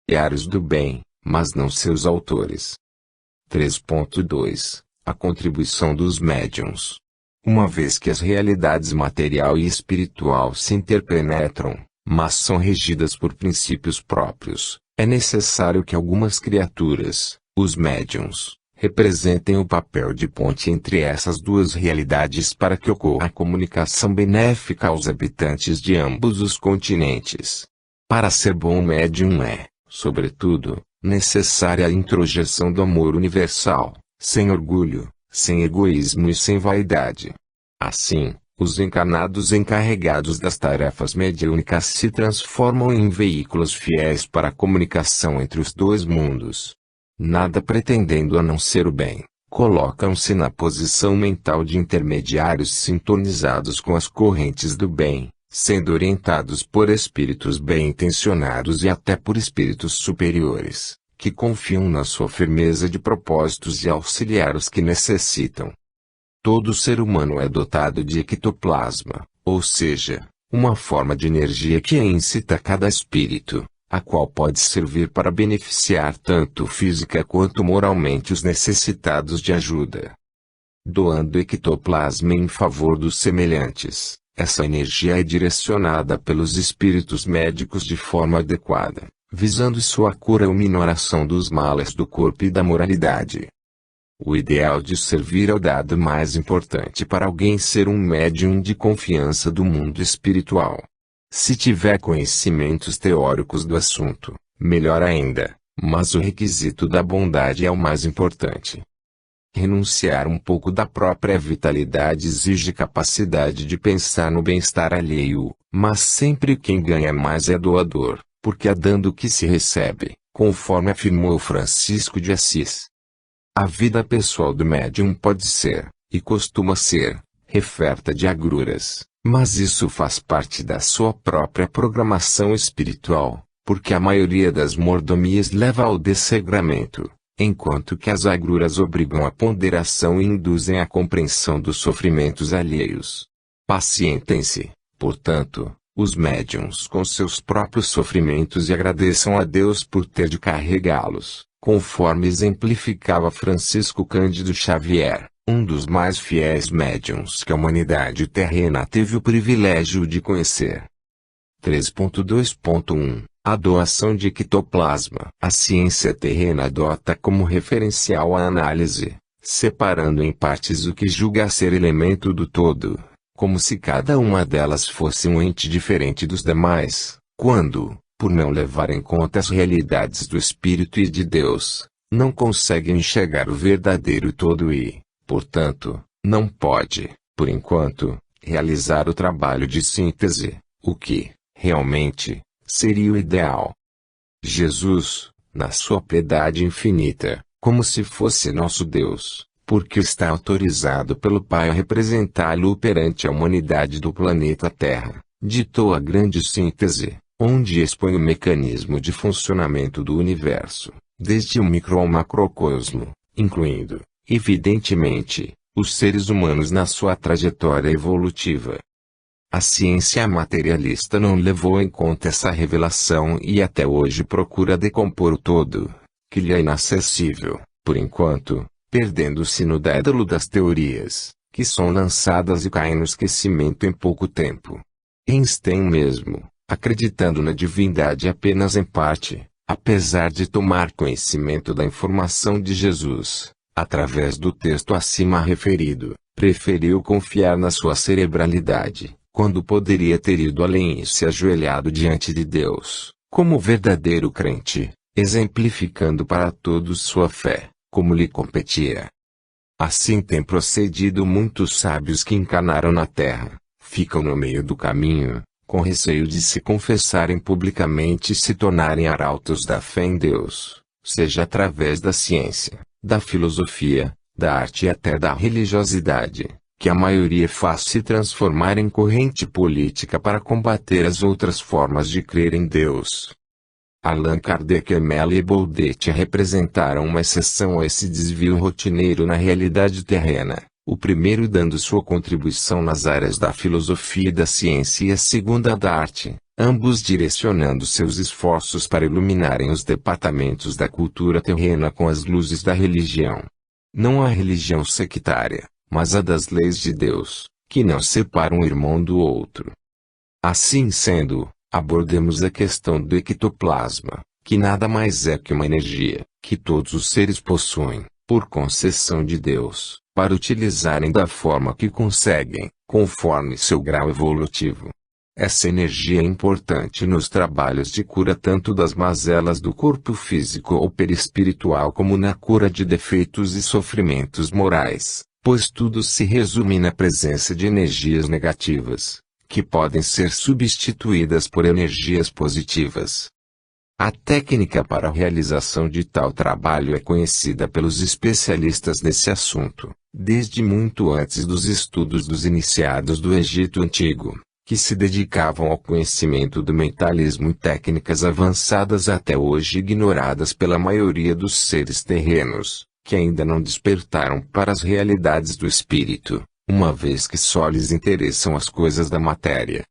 diários do bem, mas não seus autores. 3.2 A contribuição dos médiuns. Uma vez que as realidades material e espiritual se interpenetram, mas são regidas por princípios próprios, é necessário que algumas criaturas, os médiuns, representem o papel de ponte entre essas duas realidades para que ocorra a comunicação benéfica aos habitantes de ambos os continentes. Para ser bom médium é, sobretudo, necessária a introjeção do amor universal, sem orgulho, sem egoísmo e sem vaidade. Assim, os encarnados encarregados das tarefas mediúnicas se transformam em veículos fiéis para a comunicação entre os dois mundos. Nada pretendendo a não ser o bem, colocam-se na posição mental de intermediários sintonizados com as correntes do bem, sendo orientados por espíritos bem-intencionados e até por espíritos superiores, que confiam na sua firmeza de propósitos e auxiliar os que necessitam. Todo ser humano é dotado de ectoplasma, ou seja, uma forma de energia que incita cada espírito, a qual pode servir para beneficiar tanto física quanto moralmente os necessitados de ajuda. Doando ectoplasma em favor dos semelhantes, essa energia é direcionada pelos espíritos médicos de forma adequada, visando sua cura ou minoração dos males do corpo e da moralidade. O ideal de servir é o dado mais importante para alguém ser um médium de confiança do mundo espiritual. Se tiver conhecimentos teóricos do assunto, melhor ainda, mas o requisito da bondade é o mais importante. Renunciar um pouco da própria vitalidade exige capacidade de pensar no bem-estar alheio, mas sempre quem ganha mais é doador, porque é dando que se recebe, conforme afirmou Francisco de Assis. A vida pessoal do médium pode ser, e costuma ser, referta de agruras, mas isso faz parte da sua própria programação espiritual, porque a maioria das mordomias leva ao dessegramento, enquanto que as agruras obrigam à ponderação e induzem à compreensão dos sofrimentos alheios. Pacientem-se, portanto, os médiuns com seus próprios sofrimentos e agradeçam a Deus por ter de carregá-los, conforme exemplificava Francisco Cândido Xavier, um dos mais fiéis médiuns que a humanidade terrena teve o privilégio de conhecer. 3.2.1 A doação de ectoplasma. A ciência terrena adota como referencial a análise, separando em partes o que julga ser elemento do todo, como se cada uma delas fosse um ente diferente dos demais, quando, por não levar em conta as realidades do Espírito e de Deus, não consegue enxergar o verdadeiro todo e, portanto, não pode, por enquanto, realizar o trabalho de síntese, o que, realmente, seria o ideal. Jesus, na sua piedade infinita, como se fosse nosso Deus, porque está autorizado pelo Pai a representá-lo perante a humanidade do planeta Terra, ditou a grande síntese, onde expõe o mecanismo de funcionamento do universo, desde o micro ao macrocosmo, incluindo, evidentemente, os seres humanos na sua trajetória evolutiva. A ciência materialista não levou em conta essa revelação e até hoje procura decompor o todo, que lhe é inacessível, por enquanto, perdendo-se no dédalo das teorias, que são lançadas e caem no esquecimento em pouco tempo. Einstein mesmo, acreditando na divindade apenas em parte, apesar de tomar conhecimento da informação de Jesus, através do texto acima referido, preferiu confiar na sua cerebralidade, quando poderia ter ido além e se ajoelhado diante de Deus, como verdadeiro crente, exemplificando para todos sua fé, como lhe competia. Assim tem procedido muitos sábios que encarnaram na terra, ficam no meio do caminho, com receio de se confessarem publicamente e se tornarem arautos da fé em Deus, seja através da ciência, da filosofia, da arte e até da religiosidade, que a maioria faz se transformar em corrente política para combater as outras formas de crer em Deus. Allan Kardec e Amélie Baudet representaram uma exceção a esse desvio rotineiro na realidade terrena, o primeiro dando sua contribuição nas áreas da filosofia e da ciência e a segunda da arte, ambos direcionando seus esforços para iluminarem os departamentos da cultura terrena com as luzes da religião. Não a religião sectária, mas a das leis de Deus, que não separam um irmão do outro. Assim sendo, abordemos a questão do ectoplasma, que nada mais é que uma energia, que todos os seres possuem, por concessão de Deus, para utilizarem da forma que conseguem, conforme seu grau evolutivo. Essa energia é importante nos trabalhos de cura tanto das mazelas do corpo físico ou perispiritual como na cura de defeitos e sofrimentos morais, pois tudo se resume na presença de energias negativas, que podem ser substituídas por energias positivas. A técnica para a realização de tal trabalho é conhecida pelos especialistas nesse assunto, desde muito antes dos estudos dos iniciados do Egito Antigo, que se dedicavam ao conhecimento do mentalismo e técnicas avançadas até hoje ignoradas pela maioria dos seres terrenos, que ainda não despertaram para as realidades do espírito, uma vez que só lhes interessam as coisas da matéria.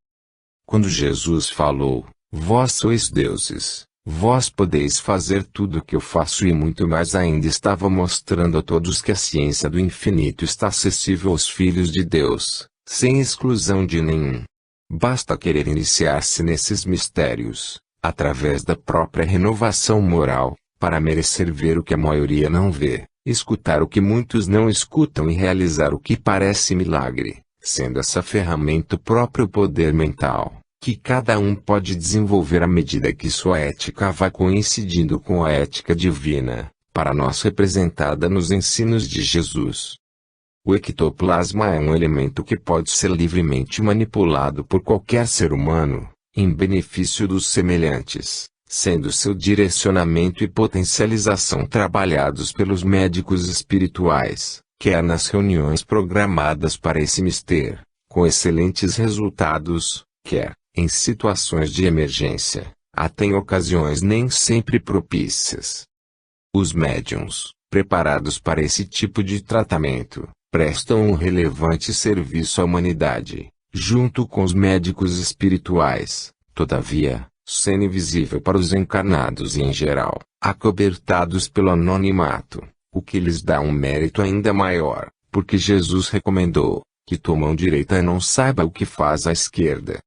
Quando Jesus falou, "Vós sois deuses, vós podeis fazer tudo o que eu faço e muito mais", ainda estava mostrando a todos que a ciência do infinito está acessível aos filhos de Deus, sem exclusão de nenhum. Basta querer iniciar-se nesses mistérios, através da própria renovação moral, para merecer ver o que a maioria não vê, escutar o que muitos não escutam e realizar o que parece milagre, sendo essa ferramenta o próprio poder mental, que cada um pode desenvolver à medida que sua ética vai coincidindo com a ética divina, para nós representada nos ensinos de Jesus. O ectoplasma é um elemento que pode ser livremente manipulado por qualquer ser humano, em benefício dos semelhantes, sendo seu direcionamento e potencialização trabalhados pelos médicos espirituais, quer nas reuniões programadas para esse mister, com excelentes resultados, quer, em situações de emergência, até em ocasiões nem sempre propícias. Os médiuns, preparados para esse tipo de tratamento, prestam um relevante serviço à humanidade, junto com os médicos espirituais, todavia, sendo invisível para os encarnados e em geral, acobertados pelo anonimato, o que lhes dá um mérito ainda maior, porque Jesus recomendou, que tua mão direita não saiba o que faz a esquerda.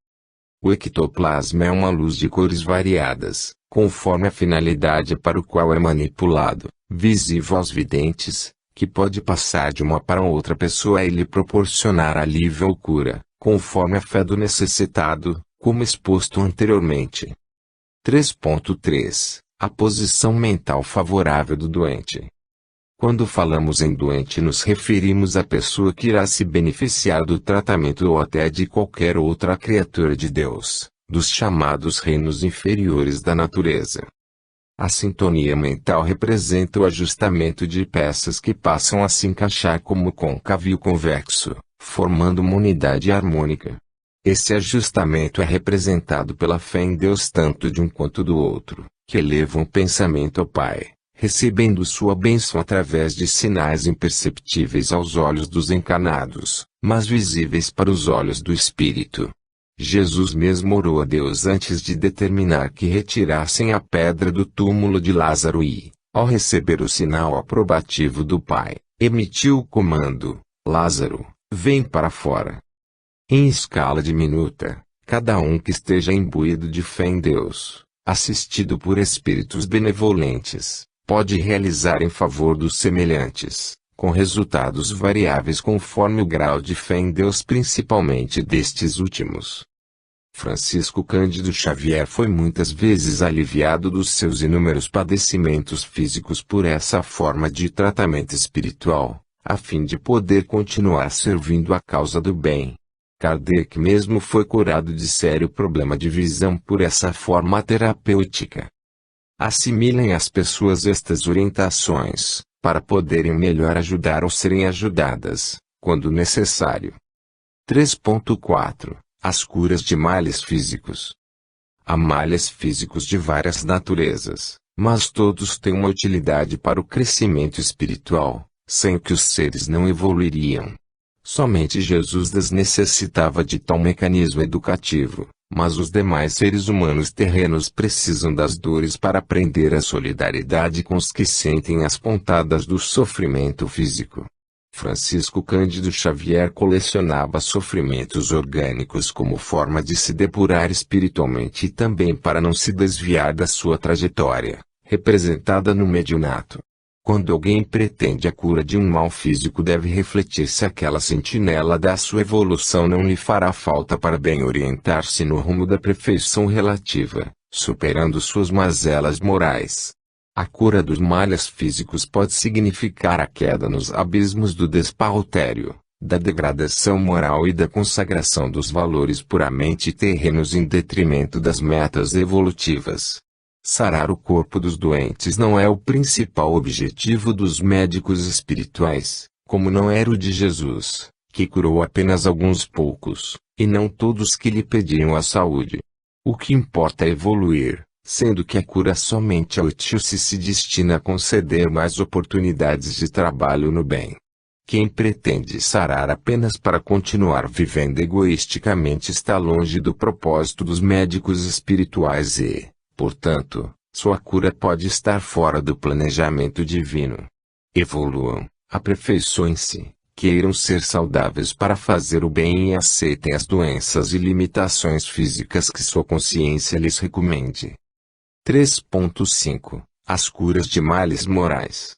O ectoplasma é uma luz de cores variadas, conforme a finalidade para o qual é manipulado, visível aos videntes, que pode passar de uma para outra pessoa e lhe proporcionar alívio ou cura, conforme a fé do necessitado, como exposto anteriormente. 3.3 A posição mental favorável do doente. Quando falamos em doente nos referimos à pessoa que irá se beneficiar do tratamento ou até de qualquer outra criatura de Deus, dos chamados reinos inferiores da natureza. A sintonia mental representa o ajustamento de peças que passam a se encaixar como côncavo e convexo, formando uma unidade harmônica. Esse ajustamento é representado pela fé em Deus tanto de um quanto do outro, que elevam o pensamento ao Pai, recebendo sua bênção através de sinais imperceptíveis aos olhos dos encarnados, mas visíveis para os olhos do Espírito. Jesus mesmo orou a Deus antes de determinar que retirassem a pedra do túmulo de Lázaro e, ao receber o sinal aprobativo do Pai, emitiu o comando: "Lázaro, vem para fora." Em escala diminuta, cada um que esteja imbuído de fé em Deus, assistido por espíritos benevolentes, pode realizar em favor dos semelhantes, com resultados variáveis conforme o grau de fé em Deus, principalmente destes últimos. Francisco Cândido Xavier foi muitas vezes aliviado dos seus inúmeros padecimentos físicos por essa forma de tratamento espiritual, a fim de poder continuar servindo a causa do bem. Kardec mesmo foi curado de sério problema de visão por essa forma terapêutica. Assimilem as pessoas estas orientações, para poderem melhor ajudar ou serem ajudadas, quando necessário. 3.4 As curas de males físicos. Há males físicos de várias naturezas, mas todos têm uma utilidade para o crescimento espiritual, sem que os seres não evoluiriam. Somente Jesus necessitava de tal mecanismo educativo, mas os demais seres humanos terrenos precisam das dores para aprender a solidariedade com os que sentem as pontadas do sofrimento físico. Francisco Cândido Xavier colecionava sofrimentos orgânicos como forma de se depurar espiritualmente e também para não se desviar da sua trajetória, representada no mediunato. Quando alguém pretende a cura de um mal físico, deve refletir se aquela sentinela da sua evolução não lhe fará falta para bem orientar-se no rumo da perfeição relativa, superando suas mazelas morais. A cura dos males físicos pode significar a queda nos abismos do despautério, da degradação moral e da consagração dos valores puramente terrenos em detrimento das metas evolutivas. Sarar o corpo dos doentes não é o principal objetivo dos médicos espirituais, como não era o de Jesus, que curou apenas alguns poucos, e não todos que lhe pediam a saúde. O que importa é evoluir, sendo que a cura somente é útil se destina a conceder mais oportunidades de trabalho no bem. Quem pretende sarar apenas para continuar vivendo egoisticamente está longe do propósito dos médicos espirituais e, portanto, sua cura pode estar fora do planejamento divino. Evoluam, aperfeiçoem-se, queiram ser saudáveis para fazer o bem e aceitem as doenças e limitações físicas que sua consciência lhes recomende. 3.5 As curas de males morais.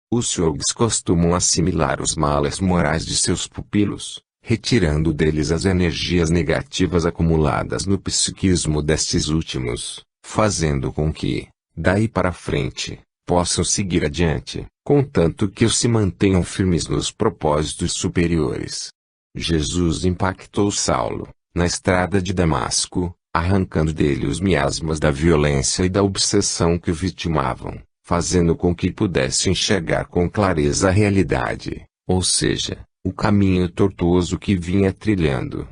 Os yogis costumam assimilar os males morais de seus pupilos, retirando deles as energias negativas acumuladas no psiquismo destes últimos, fazendo com que, daí para frente, possam seguir adiante, contanto que se mantenham firmes nos propósitos superiores. Jesus impactou Saulo, na estrada de Damasco, arrancando dele os miasmas da violência e da obsessão que o vitimavam, fazendo com que pudesse enxergar com clareza a realidade, ou seja, o caminho tortuoso que vinha trilhando.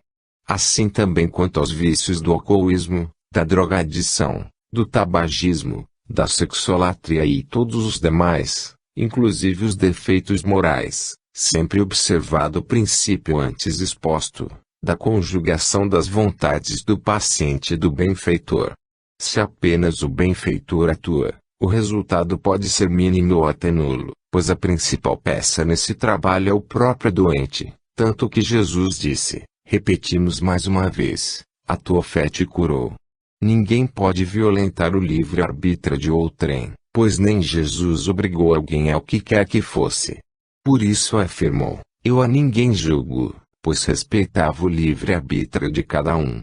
Assim também quanto aos vícios do alcoolismo, da drogadição, do tabagismo, da sexolatria e todos os demais, inclusive os defeitos morais, sempre observado o princípio antes exposto, da conjugação das vontades do paciente e do benfeitor. Se apenas o benfeitor atua, o resultado pode ser mínimo ou até nulo, pois a principal peça nesse trabalho é o próprio doente, tanto que Jesus disse, repetimos mais uma vez, a tua fé te curou. Ninguém pode violentar o livre-arbítrio de outrem, pois nem Jesus obrigou alguém ao que quer que fosse. Por isso afirmou, eu a ninguém julgo, pois respeitava o livre-arbítrio de cada um.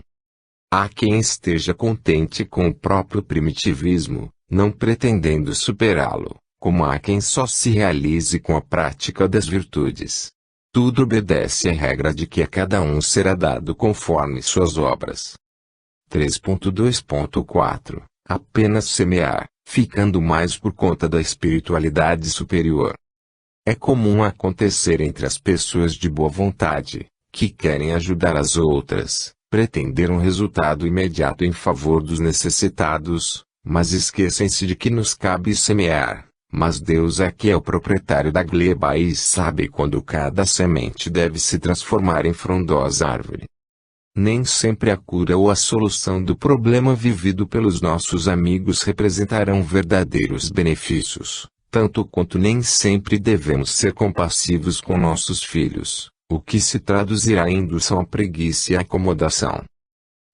Há quem esteja contente com o próprio primitivismo, não pretendendo superá-lo, como há quem só se realize com a prática das virtudes. Tudo obedece à regra de que a cada um será dado conforme suas obras. 3.2.4 Apenas semear, ficando mais por conta da espiritualidade superior. É comum acontecer entre as pessoas de boa vontade, que querem ajudar as outras, pretender um resultado imediato em favor dos necessitados, mas esquecem-se de que nos cabe semear, mas Deus é que é o proprietário da gleba e sabe quando cada semente deve se transformar em frondosa árvore. Nem sempre a cura ou a solução do problema vivido pelos nossos amigos representarão verdadeiros benefícios, tanto quanto nem sempre devemos ser compassivos com nossos filhos, o que se traduzirá em indução à preguiça e à acomodação.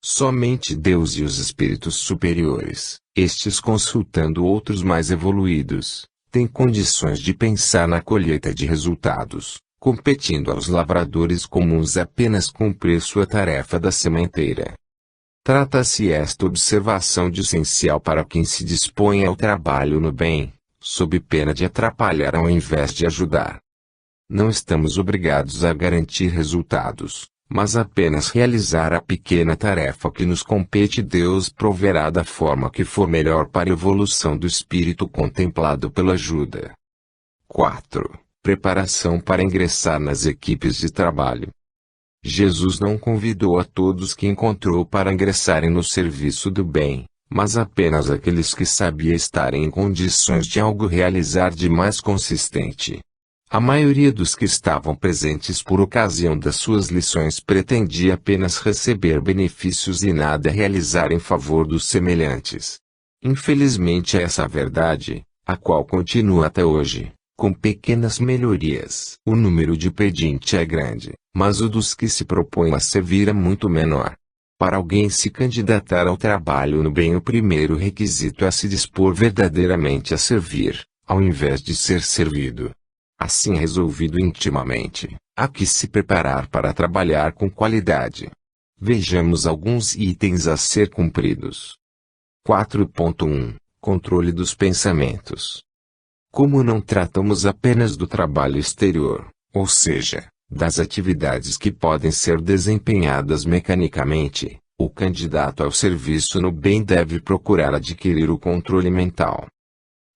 Somente Deus e os espíritos superiores, estes consultando outros mais evoluídos, têm condições de pensar na colheita de resultados, competindo aos lavradores comuns apenas cumprir sua tarefa da sementeira. Trata-se esta observação de essencial para quem se dispõe ao trabalho no bem, sob pena de atrapalhar ao invés de ajudar. Não estamos obrigados a garantir resultados, mas apenas realizar a pequena tarefa que nos compete. Deus proverá da forma que for melhor para a evolução do espírito contemplado pela ajuda. 4. Preparação para ingressar nas equipes de trabalho. Jesus não convidou a todos que encontrou para ingressarem no serviço do bem, mas apenas aqueles que sabia estarem em condições de algo realizar de mais consistente. a maioria dos que estavam presentes por ocasião das suas lições pretendia apenas receber benefícios e nada realizar em favor dos semelhantes. Infelizmente essa é a verdade, a qual continua até hoje, com pequenas melhorias. O número de pedintes é grande, mas o dos que se propõem a servir é muito menor. Para alguém se candidatar ao trabalho no bem, o primeiro requisito é se dispor verdadeiramente a servir, ao invés de ser servido. Assim resolvido intimamente, há que se preparar para trabalhar com qualidade. Vejamos alguns itens a ser cumpridos. 4.1 Controle dos pensamentos. Como não tratamos apenas do trabalho exterior, ou seja, das atividades que podem ser desempenhadas mecanicamente, o candidato ao serviço no bem deve procurar adquirir o controle mental.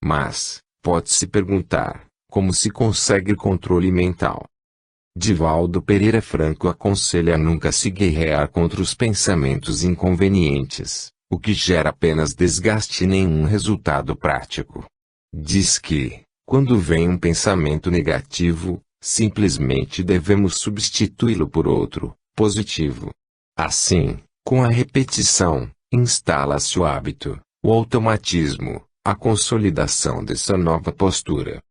Mas, pode-se perguntar, como se consegue controle mental? Divaldo Pereira Franco aconselha a nunca se guerrear contra os pensamentos inconvenientes, o que gera apenas desgaste e nenhum resultado prático. Diz que, quando vem um pensamento negativo, simplesmente devemos substituí-lo por outro, positivo. Assim, com a repetição, instala-se o hábito, o automatismo, a consolidação dessa nova postura.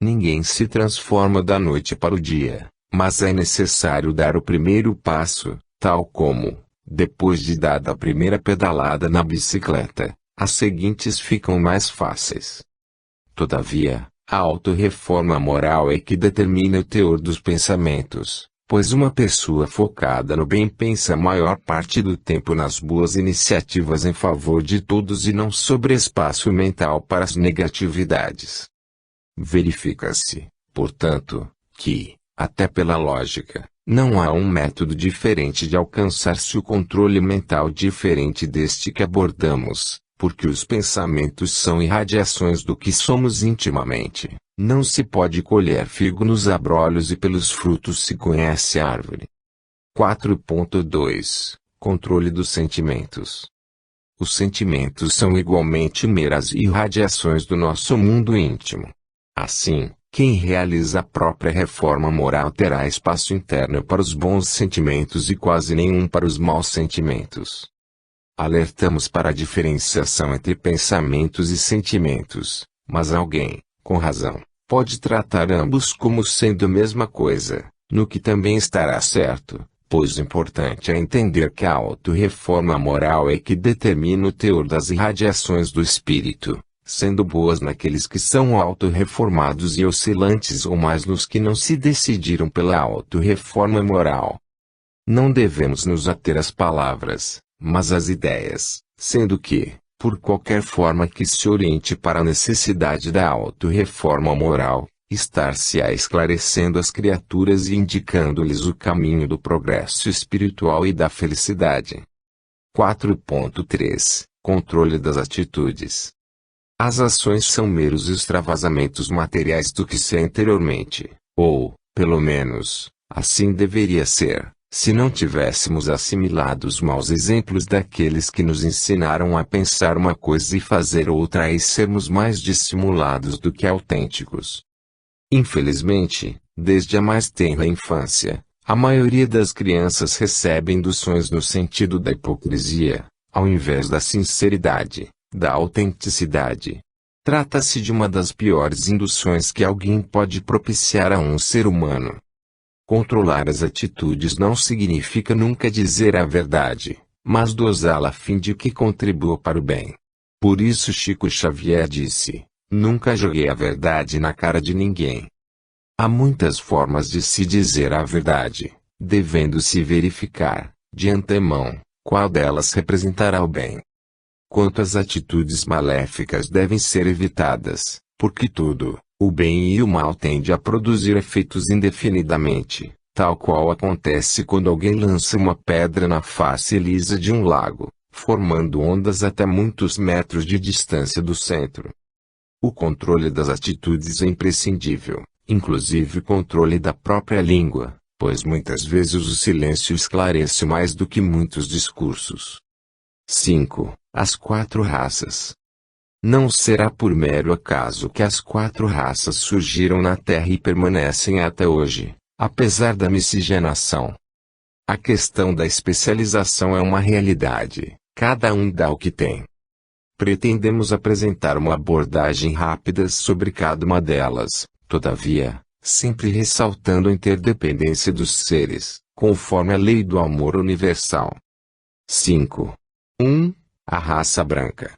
Ninguém se transforma da noite para o dia, mas é necessário dar o primeiro passo, tal como, depois de dada a primeira pedalada na bicicleta, as seguintes ficam mais fáceis. Todavia, a autorreforma moral é que determina o teor dos pensamentos, pois uma pessoa focada no bem pensa a maior parte do tempo nas boas iniciativas em favor de todos e não sobre espaço mental para as negatividades. Verifica-se, portanto, que, até pela lógica, não há um método diferente de alcançar-se o controle mental diferente deste que abordamos, porque os pensamentos são irradiações do que somos intimamente. Não se pode colher figo nos abrolhos e pelos frutos se conhece a árvore. 4.2 Controle dos sentimentos. Os sentimentos são igualmente meras irradiações do nosso mundo íntimo. Assim, quem realiza a própria reforma moral terá espaço interno para os bons sentimentos e quase nenhum para os maus sentimentos. Alertamos para a diferenciação entre pensamentos e sentimentos, mas alguém, com razão, pode tratar ambos como sendo a mesma coisa, no que também estará certo, pois o importante é entender que a autorreforma moral é que determina o teor das irradiações do espírito, sendo boas naqueles que são autorreformados e oscilantes ou mais nos que não se decidiram pela autorreforma moral. Não devemos nos ater às palavras, mas às ideias, sendo que, por qualquer forma que se oriente para a necessidade da autorreforma moral, estar-se-á esclarecendo as criaturas e indicando-lhes o caminho do progresso espiritual e da felicidade. 4.3 Controle das atitudes. As ações são meros extravasamentos materiais do que se é anteriormente, ou, pelo menos, assim deveria ser, se não tivéssemos assimilado os maus exemplos daqueles que nos ensinaram a pensar uma coisa e fazer outra e sermos mais dissimulados do que autênticos. Infelizmente, desde a mais tenra infância, a maioria das crianças recebe induções no sentido da hipocrisia, ao invés da sinceridade, da autenticidade. Trata-se de uma das piores induções que alguém pode propiciar a um ser humano. Controlar as atitudes não significa nunca dizer a verdade, mas dosá-la a fim de que contribua para o bem. Por isso Chico Xavier disse: nunca joguei a verdade na cara de ninguém. Há muitas formas de se dizer a verdade, devendo-se verificar, de antemão, qual delas representará o bem. Quanto às atitudes maléficas devem ser evitadas, porque tudo, o bem e o mal tende a produzir efeitos indefinidamente, tal qual acontece quando alguém lança uma pedra na face lisa de um lago, formando ondas até muitos metros de distância do centro. O controle das atitudes é imprescindível, inclusive o controle da própria língua, pois muitas vezes o silêncio esclarece mais do que muitos discursos. 5. As 4 raças. Não será por mero acaso que as 4 raças surgiram na Terra e permanecem até hoje, apesar da miscigenação. A questão da especialização é uma realidade, cada um dá o que tem. Pretendemos apresentar uma abordagem rápida sobre cada uma delas, todavia, sempre ressaltando a interdependência dos seres, conforme a lei do amor universal. 5. 1. A raça branca.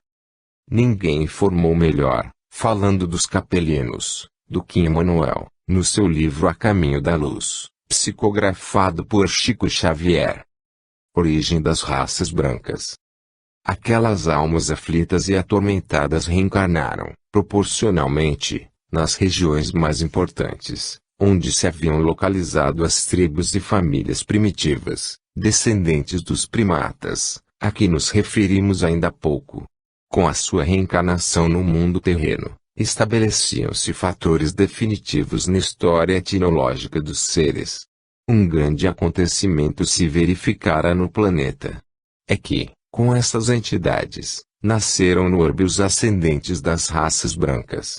Ninguém informou melhor, falando dos capelinos, do que Emmanuel, no seu livro A Caminho da Luz, psicografado por Chico Xavier. Origem das raças brancas. Aquelas almas aflitas e atormentadas reencarnaram, proporcionalmente, nas regiões mais importantes, onde se haviam localizado as tribos e famílias primitivas, descendentes dos primatas, a que nos referimos ainda há pouco. Com a sua reencarnação no mundo terreno, estabeleciam-se fatores definitivos na história etnológica dos seres. Um grande acontecimento se verificara no planeta. É que, com essas entidades, nasceram no orbe os ascendentes das raças brancas.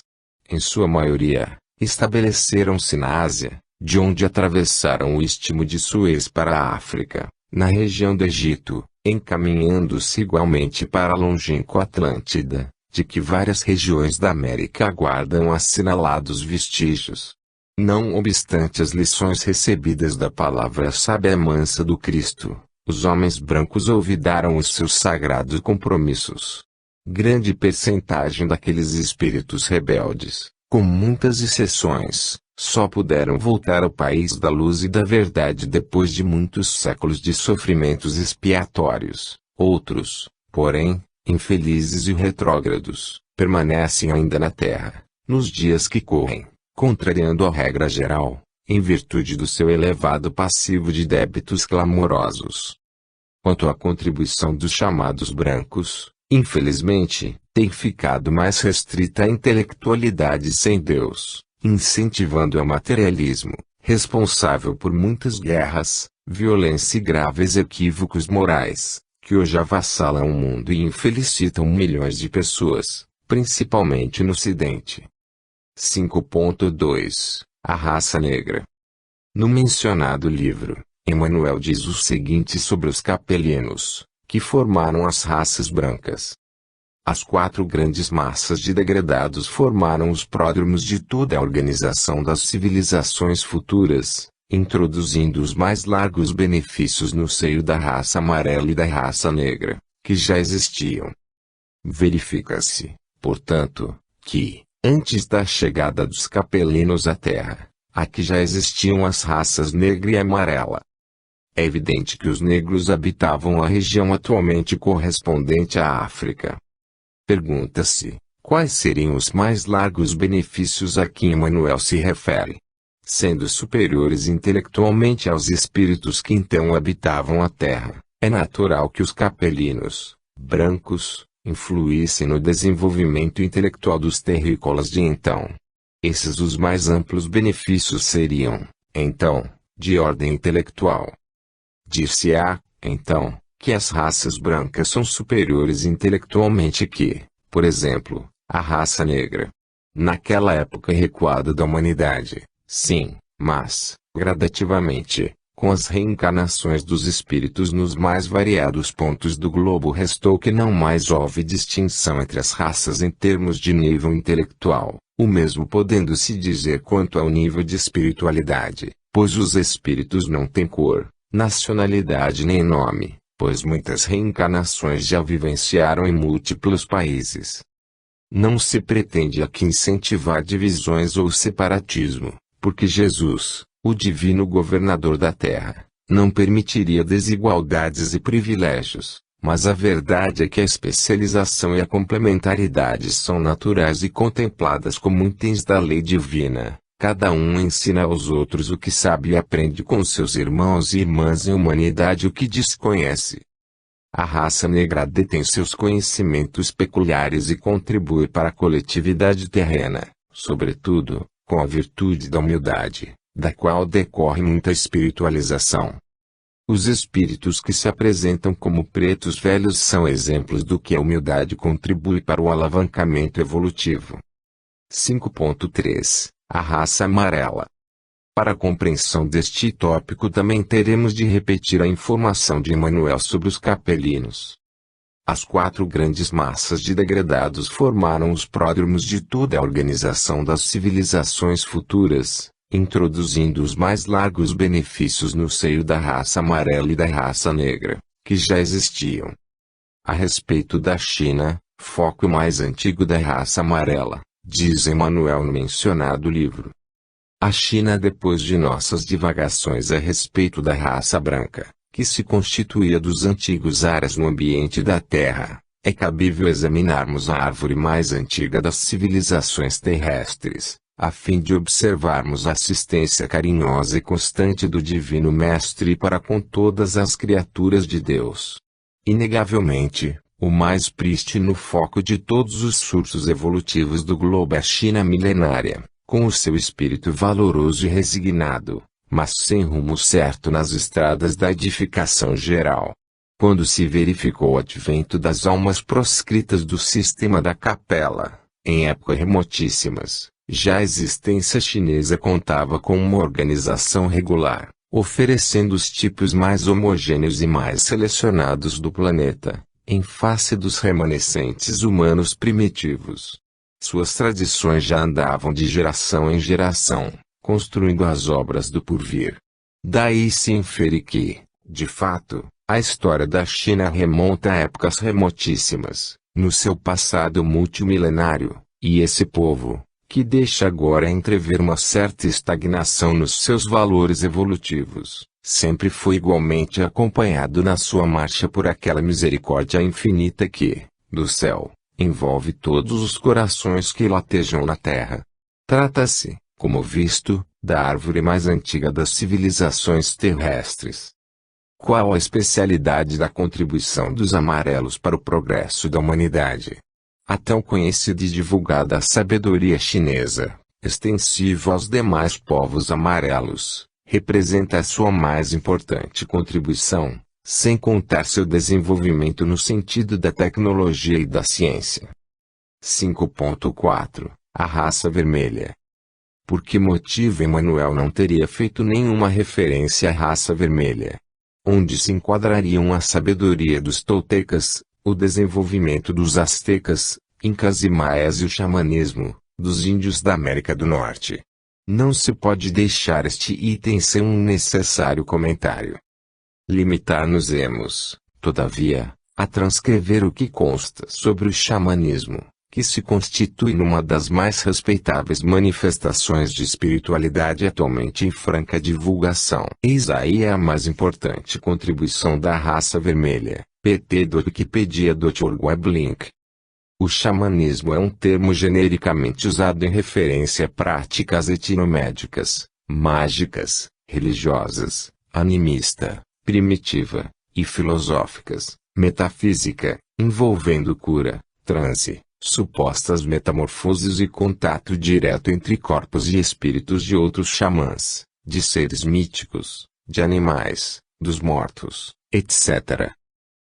Em sua maioria, estabeleceram-se na Ásia, de onde atravessaram o Istmo de Suez para a África, na região do Egito, encaminhando-se igualmente para a longínqua Atlântida, de que várias regiões da América guardam assinalados vestígios. Não obstante as lições recebidas da palavra sábia e mansa do Cristo, os homens brancos olvidaram os seus sagrados compromissos. Grande percentagem daqueles espíritos rebeldes, com muitas exceções, só puderam voltar ao país da luz e da verdade depois de muitos séculos de sofrimentos expiatórios. Outros, porém, infelizes e retrógrados, permanecem ainda na terra, nos dias que correm, contrariando a regra geral, em virtude do seu elevado passivo de débitos clamorosos. Quanto à contribuição dos chamados brancos, infelizmente, tem ficado mais restrita à intelectualidade sem Deus, incentivando o materialismo, responsável por muitas guerras, violência e graves equívocos morais, que hoje avassalam o mundo e infelicitam milhões de pessoas, principalmente no Ocidente. 5.2 A raça negra. No mencionado livro, Emmanuel diz o seguinte sobre os capelinos, que formaram as raças brancas. As 4 grandes massas de degradados formaram os pródromos de toda a organização das civilizações futuras, introduzindo os mais largos benefícios no seio da raça amarela e da raça negra, que já existiam. Verifica-se, portanto, que, antes da chegada dos capelinos à Terra, aqui já existiam as raças negra e amarela. É evidente que os negros habitavam a região atualmente correspondente à África. Pergunta-se, quais seriam os mais largos benefícios a que Emmanuel se refere? Sendo superiores intelectualmente aos espíritos que então habitavam a Terra, é natural que os capelinos, brancos, influíssem no desenvolvimento intelectual dos terrícolas de então. Esses os mais amplos benefícios seriam, então, de ordem intelectual. Dir-se-á, então, que as raças brancas são superiores intelectualmente que, por exemplo, a raça negra. Naquela época recuada da humanidade, sim, mas, gradativamente, com as reencarnações dos espíritos nos mais variados pontos do globo, restou que não mais houve distinção entre as raças em termos de nível intelectual, o mesmo podendo-se dizer quanto ao nível de espiritualidade, pois os espíritos não têm cor, nacionalidade nem nome, pois muitas reencarnações já vivenciaram em múltiplos países. Não se pretende aqui incentivar divisões ou separatismo, porque Jesus, o divino governador da terra, não permitiria desigualdades e privilégios, mas a verdade é que a especialização e a complementaridade são naturais e contempladas como itens da lei divina. Cada um ensina aos outros o que sabe e aprende com seus irmãos e irmãs em humanidade o que desconhece. A raça negra detém seus conhecimentos peculiares e contribui para a coletividade terrena, sobretudo, com a virtude da humildade, da qual decorre muita espiritualização. Os espíritos que se apresentam como pretos velhos são exemplos do que a humildade contribui para o alavancamento evolutivo. 5.3 A raça amarela. Para a compreensão deste tópico também teremos de repetir a informação de Emmanuel sobre os capelinos. As 4 grandes massas de degradados formaram os pródromos de toda a organização das civilizações futuras, introduzindo os mais largos benefícios no seio da raça amarela e da raça negra, que já existiam. A respeito da China, foco mais antigo da raça amarela, diz Emmanuel no mencionado livro. A China, depois de nossas divagações a respeito da raça branca, que se constituía dos antigos ares no ambiente da Terra, é cabível examinarmos a árvore mais antiga das civilizações terrestres, a fim de observarmos a assistência carinhosa e constante do Divino Mestre para com todas as criaturas de Deus. Inegavelmente, o mais prístino foco de todos os surtos evolutivos do globo é a China milenária, com o seu espírito valoroso e resignado, mas sem rumo certo nas estradas da edificação geral. Quando se verificou o advento das almas proscritas do sistema da capela, em épocas remotíssimas, já a existência chinesa contava com uma organização regular, oferecendo os tipos mais homogêneos e mais selecionados do planeta, em face dos remanescentes humanos primitivos. Suas tradições já andavam de geração em geração, construindo as obras do porvir. Daí se infere que, de fato, a história da China remonta a épocas remotíssimas, no seu passado multimilenário, e esse povo, que deixa agora entrever uma certa estagnação nos seus valores evolutivos, sempre foi igualmente acompanhado na sua marcha por aquela misericórdia infinita que, do céu, envolve todos os corações que latejam na terra. Trata-se, como visto, da árvore mais antiga das civilizações terrestres. Qual a especialidade da contribuição dos amarelos para o progresso da humanidade? A tão conhecida e divulgada sabedoria chinesa, extensiva aos demais povos amarelos, representa a sua mais importante contribuição, sem contar seu desenvolvimento no sentido da tecnologia e da ciência. 5.4 A raça vermelha. Por que motivo Emmanuel não teria feito nenhuma referência à raça vermelha? Onde se enquadrariam a sabedoria dos toltecas, o desenvolvimento dos astecas, incas e maias e o xamanismo, dos índios da América do Norte? Não se pode deixar este item sem um necessário comentário. Limitar-nos-emos, todavia, a transcrever o que consta sobre o xamanismo, que se constitui numa das mais respeitáveis manifestações de espiritualidade atualmente em franca divulgação. Eis aí a mais importante contribuição da raça vermelha, pt. do Wikipedia.org Weblink. O xamanismo é um termo genericamente usado em referência a práticas etnomédicas, mágicas, religiosas, animista, primitiva, e filosóficas, metafísica, envolvendo cura, transe, supostas metamorfoses e contato direto entre corpos e espíritos de outros xamãs, de seres míticos, de animais, dos mortos, etc.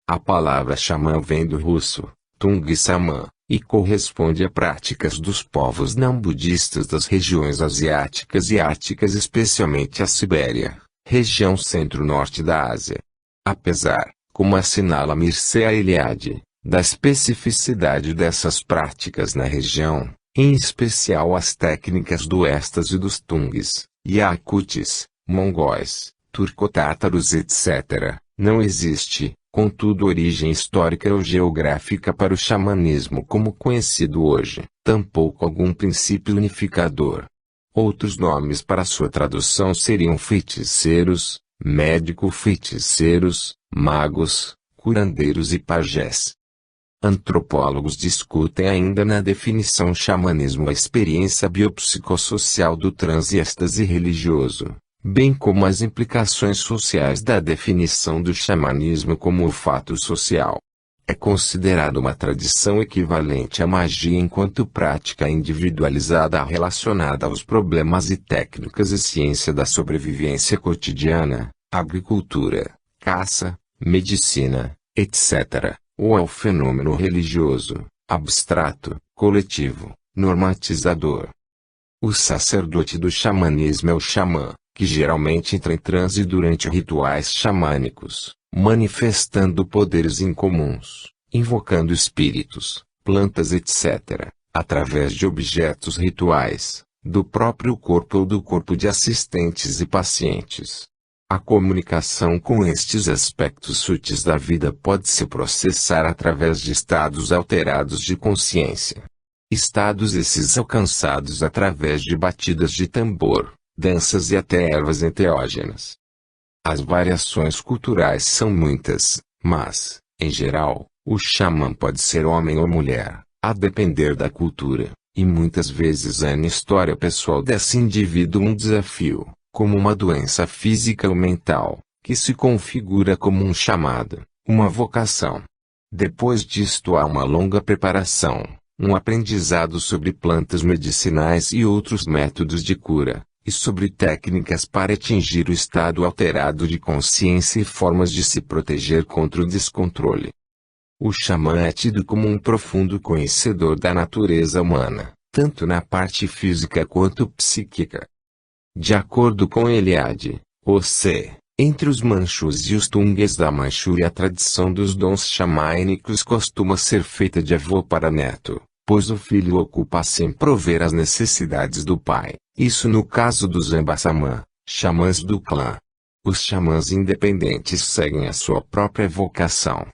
A palavra xamã vem do russo, tung samã, e corresponde a práticas dos povos não budistas das regiões asiáticas e árticas, especialmente a Sibéria, região centro-norte da Ásia. Apesar, como assinala Mircea Eliade, da especificidade dessas práticas na região, em especial as técnicas do êxtase dos tungues, iacutis, mongóis, turcotátaros etc., não existe, contudo, origem histórica ou geográfica para o xamanismo como conhecido hoje, tampouco algum princípio unificador. Outros nomes para sua tradução seriam feiticeiros, médico-feiticeiros, magos, curandeiros e pajés. Antropólogos discutem ainda na definição xamanismo a experiência biopsicossocial do transe e êxtase religioso, bem como as implicações sociais da definição do xamanismo como o fato social. É considerado uma tradição equivalente à magia enquanto prática individualizada relacionada aos problemas e técnicas e ciência da sobrevivência cotidiana, agricultura, caça, medicina, etc., ou ao fenômeno religioso, abstrato, coletivo, normatizador. O sacerdote do xamanismo é o xamã, que geralmente entra em transe durante rituais xamânicos, manifestando poderes incomuns, invocando espíritos, plantas etc., através de objetos rituais, do próprio corpo ou do corpo de assistentes e pacientes. A comunicação com estes aspectos sutis da vida pode se processar através de estados alterados de consciência. Estados esses alcançados através de batidas de tambor, danças e até ervas enteógenas. As variações culturais são muitas, mas, em geral, o xamã pode ser homem ou mulher, a depender da cultura, e muitas vezes é na história pessoal desse indivíduo um desafio, como uma doença física ou mental, que se configura como um chamado, uma vocação. Depois disto há uma longa preparação, um aprendizado sobre plantas medicinais e outros métodos de cura, e sobre técnicas para atingir o estado alterado de consciência e formas de se proteger contra o descontrole. O xamã é tido como um profundo conhecedor da natureza humana, tanto na parte física quanto psíquica. De acordo com Eliade, O.C., entre os manchus e os tungues da Manchúria a tradição dos dons xamânicos costuma ser feita de avô para neto, pois o filho ocupa-se em prover as necessidades do pai, isso no caso dos Embaçamã, xamãs do clã. Os xamãs independentes seguem a sua própria vocação.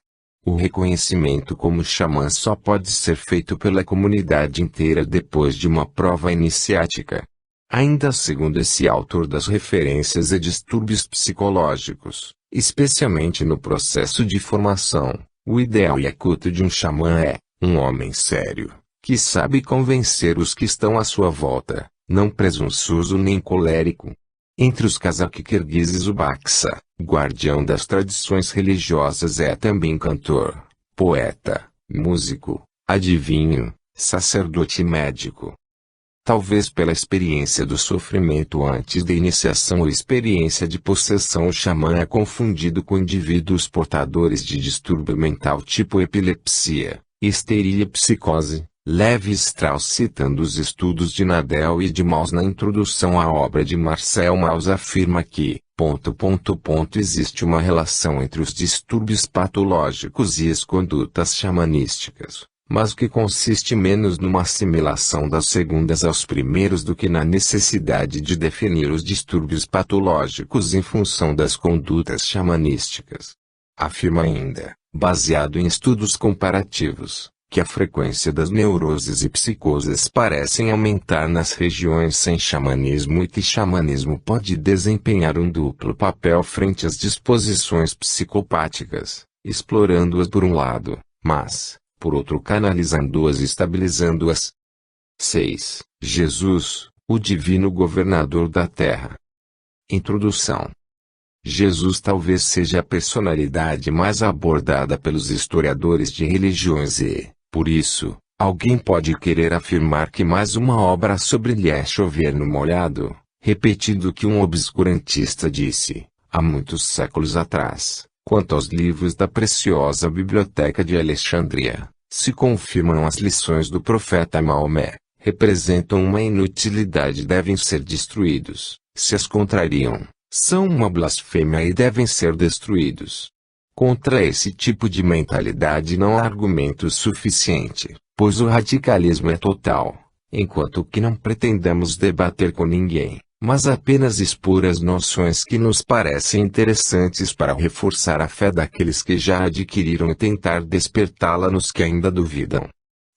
O reconhecimento como xamã só pode ser feito pela comunidade inteira depois de uma prova iniciática. Ainda segundo esse autor das referências a distúrbios psicológicos, especialmente no processo de formação, o ideal e acuto de um xamã é um homem sério, que sabe convencer os que estão à sua volta, não presunçoso nem colérico. Entre os cazaque-quirguizes o Baksa, guardião das tradições religiosas, é também cantor, poeta, músico, adivinho, sacerdote e médico. Talvez pela experiência do sofrimento antes da iniciação ou experiência de possessão, o xamã é confundido com indivíduos portadores de distúrbio mental tipo epilepsia, histeria e psicose. Lévi-Strauss, citando os estudos de Nadel e de Mauss na introdução à obra de Marcel Mauss, afirma que, existe uma relação entre os distúrbios patológicos e as condutas xamanísticas, mas que consiste menos numa assimilação das segundas aos primeiros do que na necessidade de definir os distúrbios patológicos em função das condutas xamanísticas. Afirma ainda, baseado em estudos comparativos, que a frequência das neuroses e psicoses parecem aumentar nas regiões sem xamanismo e que xamanismo pode desempenhar um duplo papel frente às disposições psicopáticas, explorando-as por um lado, mas, por outro, canalizando-as e estabilizando-as. 6. Jesus, o divino governador da Terra. Introdução. Jesus talvez seja a personalidade mais abordada pelos historiadores de religiões e, por isso, alguém pode querer afirmar que mais uma obra sobre ele é chover no molhado, repetindo o que um obscurantista disse, há muitos séculos atrás, quanto aos livros da preciosa Biblioteca de Alexandria, se confirmam as lições do profeta Maomé, representam uma inutilidade e devem ser destruídos, se as contrariam, são uma blasfêmia e devem ser destruídos. Contra esse tipo de mentalidade não há argumento suficiente, pois o radicalismo é total, enquanto que não pretendamos debater com ninguém, mas apenas expor as noções que nos parecem interessantes para reforçar a fé daqueles que já adquiriram e tentar despertá-la nos que ainda duvidam.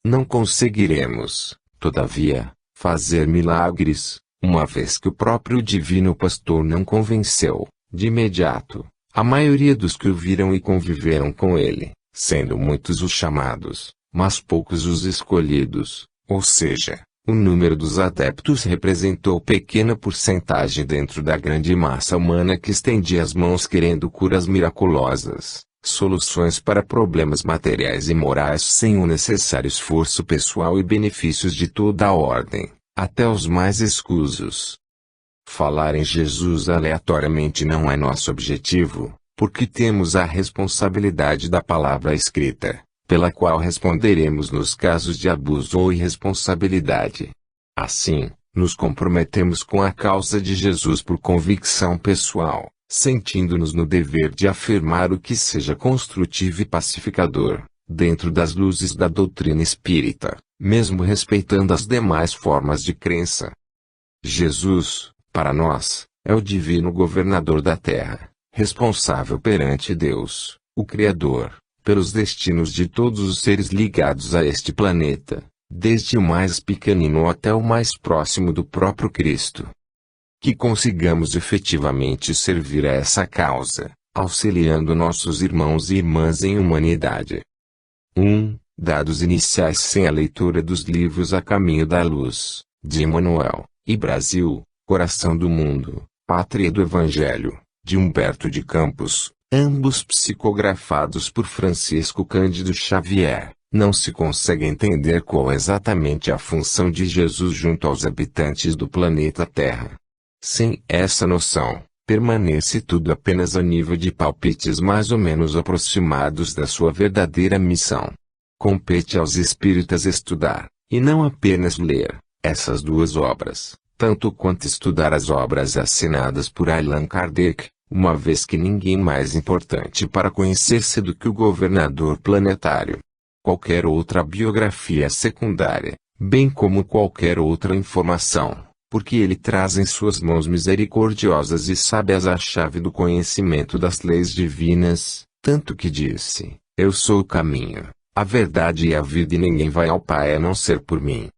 Não conseguiremos, todavia, fazer milagres, uma vez que o próprio divino pastor não convenceu, de imediato, a maioria dos que o viram e conviveram com ele, sendo muitos os chamados, mas poucos os escolhidos, ou seja, o número dos adeptos representou pequena porcentagem dentro da grande massa humana que estendia as mãos querendo curas miraculosas, soluções para problemas materiais e morais sem o necessário esforço pessoal e benefícios de toda a ordem, até os mais escusos. Falar em Jesus aleatoriamente não é nosso objetivo, porque temos a responsabilidade da palavra escrita, pela qual responderemos nos casos de abuso ou irresponsabilidade. Assim, nos comprometemos com a causa de Jesus por convicção pessoal, sentindo-nos no dever de afirmar o que seja construtivo e pacificador, dentro das luzes da doutrina espírita, mesmo respeitando as demais formas de crença. Jesus, para nós, é o divino governador da Terra, responsável perante Deus, o Criador, pelos destinos de todos os seres ligados a este planeta, desde o mais pequenino até o mais próximo do próprio Cristo. Que consigamos efetivamente servir a essa causa, auxiliando nossos irmãos e irmãs em humanidade. 1. Dados iniciais sem a leitura dos livros A Caminho da Luz, de Emmanuel, e Brasil, Coração do Mundo, Pátria do Evangelho, de Humberto de Campos, ambos psicografados por Francisco Cândido Xavier. Não se consegue entender qual exatamente a função de Jesus junto aos habitantes do planeta Terra. Sem essa noção, permanece tudo apenas a nível de palpites mais ou menos aproximados da sua verdadeira missão. Compete aos espíritas estudar, e não apenas ler, essas duas obras, tanto quanto estudar as obras assinadas por Allan Kardec, uma vez que ninguém mais importante para conhecer-se do que o governador planetário. Qualquer outra biografia secundária, bem como qualquer outra informação, porque ele traz em suas mãos misericordiosas e sábias a chave do conhecimento das leis divinas, tanto que disse: eu sou o caminho, a verdade e a vida, e ninguém vai ao Pai a não ser por mim.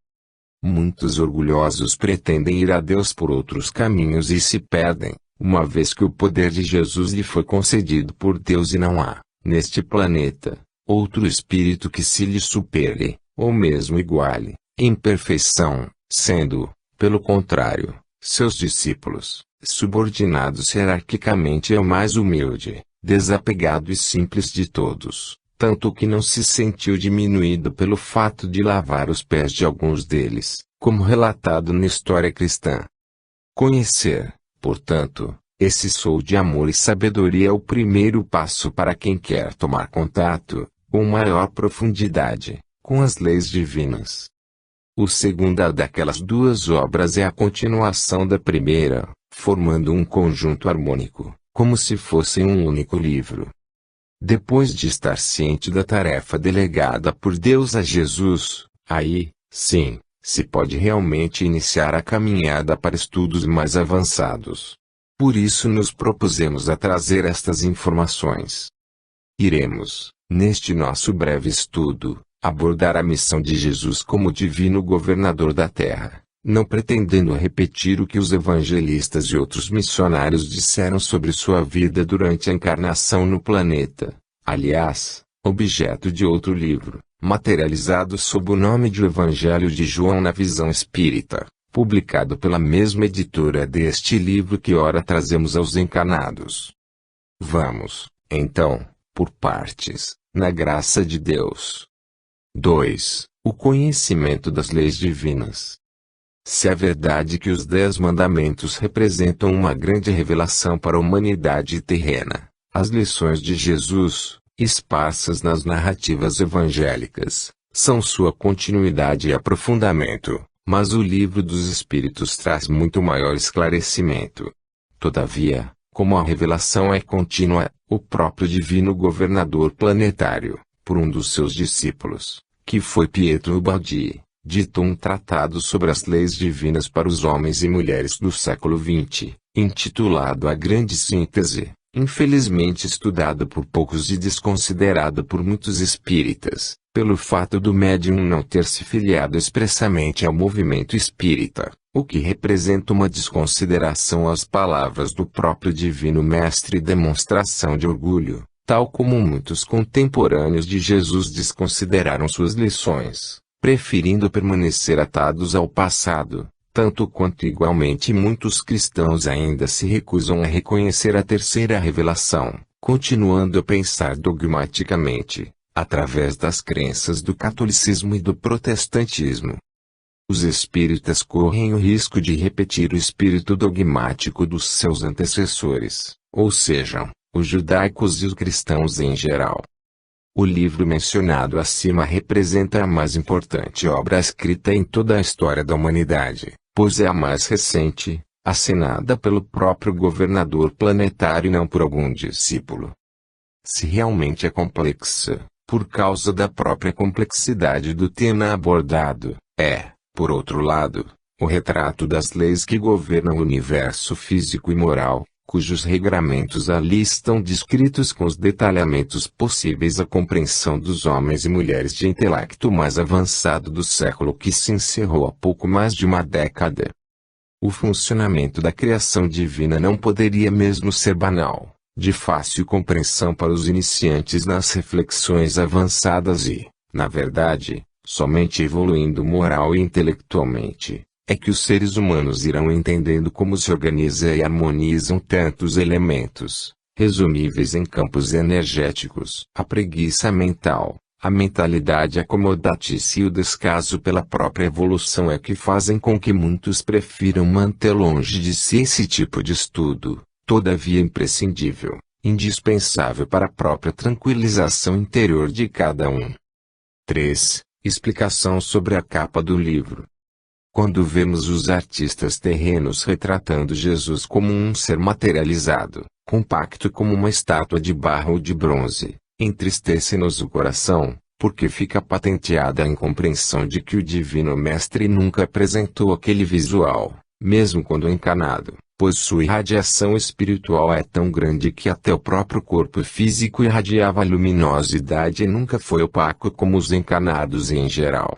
Muitos orgulhosos pretendem ir a Deus por outros caminhos e se perdem, uma vez que o poder de Jesus lhe foi concedido por Deus e não há, neste planeta, outro espírito que se lhe supere, ou mesmo iguale, em perfeição, sendo, pelo contrário, seus discípulos, subordinados hierarquicamente ao mais humilde, desapegado e simples de todos, tanto que não se sentiu diminuído pelo fato de lavar os pés de alguns deles, como relatado na história cristã. Conhecer, portanto, esse sou de amor e sabedoria é o primeiro passo para quem quer tomar contato, com maior profundidade, com as leis divinas. O segundo daquelas duas obras é a continuação da primeira, formando um conjunto harmônico, como se fossem um único livro. Depois de estar ciente da tarefa delegada por Deus a Jesus, aí, sim, se pode realmente iniciar a caminhada para estudos mais avançados. Por isso nos propusemos a trazer estas informações. Iremos, neste nosso breve estudo, abordar a missão de Jesus como divino governador da Terra, não pretendendo repetir o que os evangelistas e outros missionários disseram sobre sua vida durante a encarnação no planeta, aliás, objeto de outro livro, materializado sob o nome de O Evangelho de João na Visão Espírita, publicado pela mesma editora deste livro que ora trazemos aos encarnados. Vamos, então, por partes, na graça de Deus. 2. O conhecimento das leis divinas. Se é verdade que os 10 mandamentos representam uma grande revelação para a humanidade terrena, as lições de Jesus, esparsas nas narrativas evangélicas, são sua continuidade e aprofundamento, mas o Livro dos Espíritos traz muito maior esclarecimento. Todavia, como a revelação é contínua, o próprio divino governador planetário, por um dos seus discípulos, que foi Pietro Ubaldi, ditou um tratado sobre as leis divinas para os homens e mulheres do século XX, intitulado A Grande Síntese, infelizmente estudado por poucos e desconsiderado por muitos espíritas, pelo fato do médium não ter se filiado expressamente ao movimento espírita, o que representa uma desconsideração às palavras do próprio Divino Mestre e demonstração de orgulho, tal como muitos contemporâneos de Jesus desconsideraram suas lições, preferindo permanecer atados ao passado, tanto quanto igualmente muitos cristãos ainda se recusam a reconhecer a terceira revelação, continuando a pensar dogmaticamente, através das crenças do catolicismo e do protestantismo. Os espíritas correm o risco de repetir o espírito dogmático dos seus antecessores, ou seja, os judaicos e os cristãos em geral. O livro mencionado acima representa a mais importante obra escrita em toda a história da humanidade, pois é a mais recente, assinada pelo próprio governador planetário e não por algum discípulo. Se realmente é complexa, por causa da própria complexidade do tema abordado, é, por outro lado, o retrato das leis que governam o universo físico e moral, cujos regramentos ali estão descritos com os detalhamentos possíveis à compreensão dos homens e mulheres de intelecto mais avançado do século que se encerrou há pouco mais de uma década. O funcionamento da criação divina não poderia mesmo ser banal, de fácil compreensão para os iniciantes nas reflexões avançadas e, na verdade, somente evoluindo moral e intelectualmente, é que os seres humanos irão entendendo como se organiza e harmonizam tantos elementos, resumíveis em campos energéticos. A preguiça mental, a mentalidade acomodatícia e o descaso pela própria evolução é que fazem com que muitos prefiram manter longe de si esse tipo de estudo, todavia imprescindível, indispensável para a própria tranquilização interior de cada um. 3. Explicação sobre a capa do livro. Quando vemos os artistas terrenos retratando Jesus como um ser materializado, compacto como uma estátua de barro ou de bronze, entristece-nos o coração, porque fica patenteada a incompreensão de que o Divino Mestre nunca apresentou aquele visual, mesmo quando encarnado, pois sua irradiação espiritual é tão grande que até o próprio corpo físico irradiava luminosidade e nunca foi opaco como os encarnados em geral.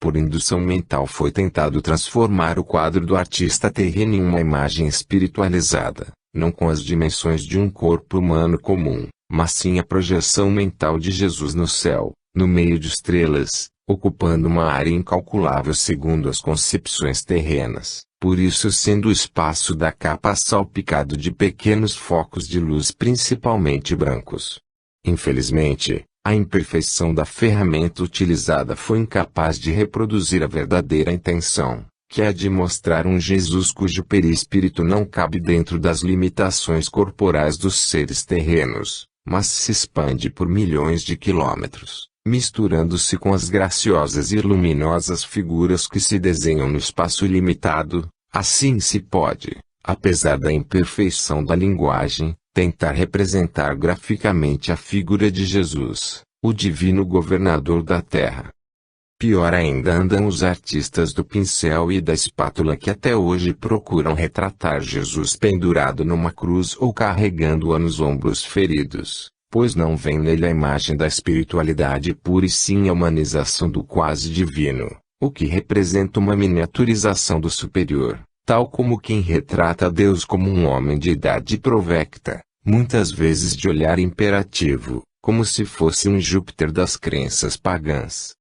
Por indução mental foi tentado transformar o quadro do artista terreno em uma imagem espiritualizada, não com as dimensões de um corpo humano comum, mas sim a projeção mental de Jesus no céu, no meio de estrelas, ocupando uma área incalculável segundo as concepções terrenas, por isso sendo o espaço da capa salpicado de pequenos focos de luz principalmente brancos. Infelizmente, a imperfeição da ferramenta utilizada foi incapaz de reproduzir a verdadeira intenção, que é a de mostrar um Jesus cujo perispírito não cabe dentro das limitações corporais dos seres terrenos, mas se expande por milhões de quilômetros, misturando-se com as graciosas e luminosas figuras que se desenham no espaço ilimitado. Assim se pode, apesar da imperfeição da linguagem, tentar representar graficamente a figura de Jesus, o divino governador da Terra. Pior ainda andam os artistas do pincel e da espátula que até hoje procuram retratar Jesus pendurado numa cruz ou carregando-a nos ombros feridos, pois não vêem nele a imagem da espiritualidade pura e sim a humanização do quase divino, o que representa uma miniaturização do superior. Tal como quem retrata Deus como um homem de idade provecta, muitas vezes de olhar imperativo, como se fosse um Júpiter das crenças pagãs.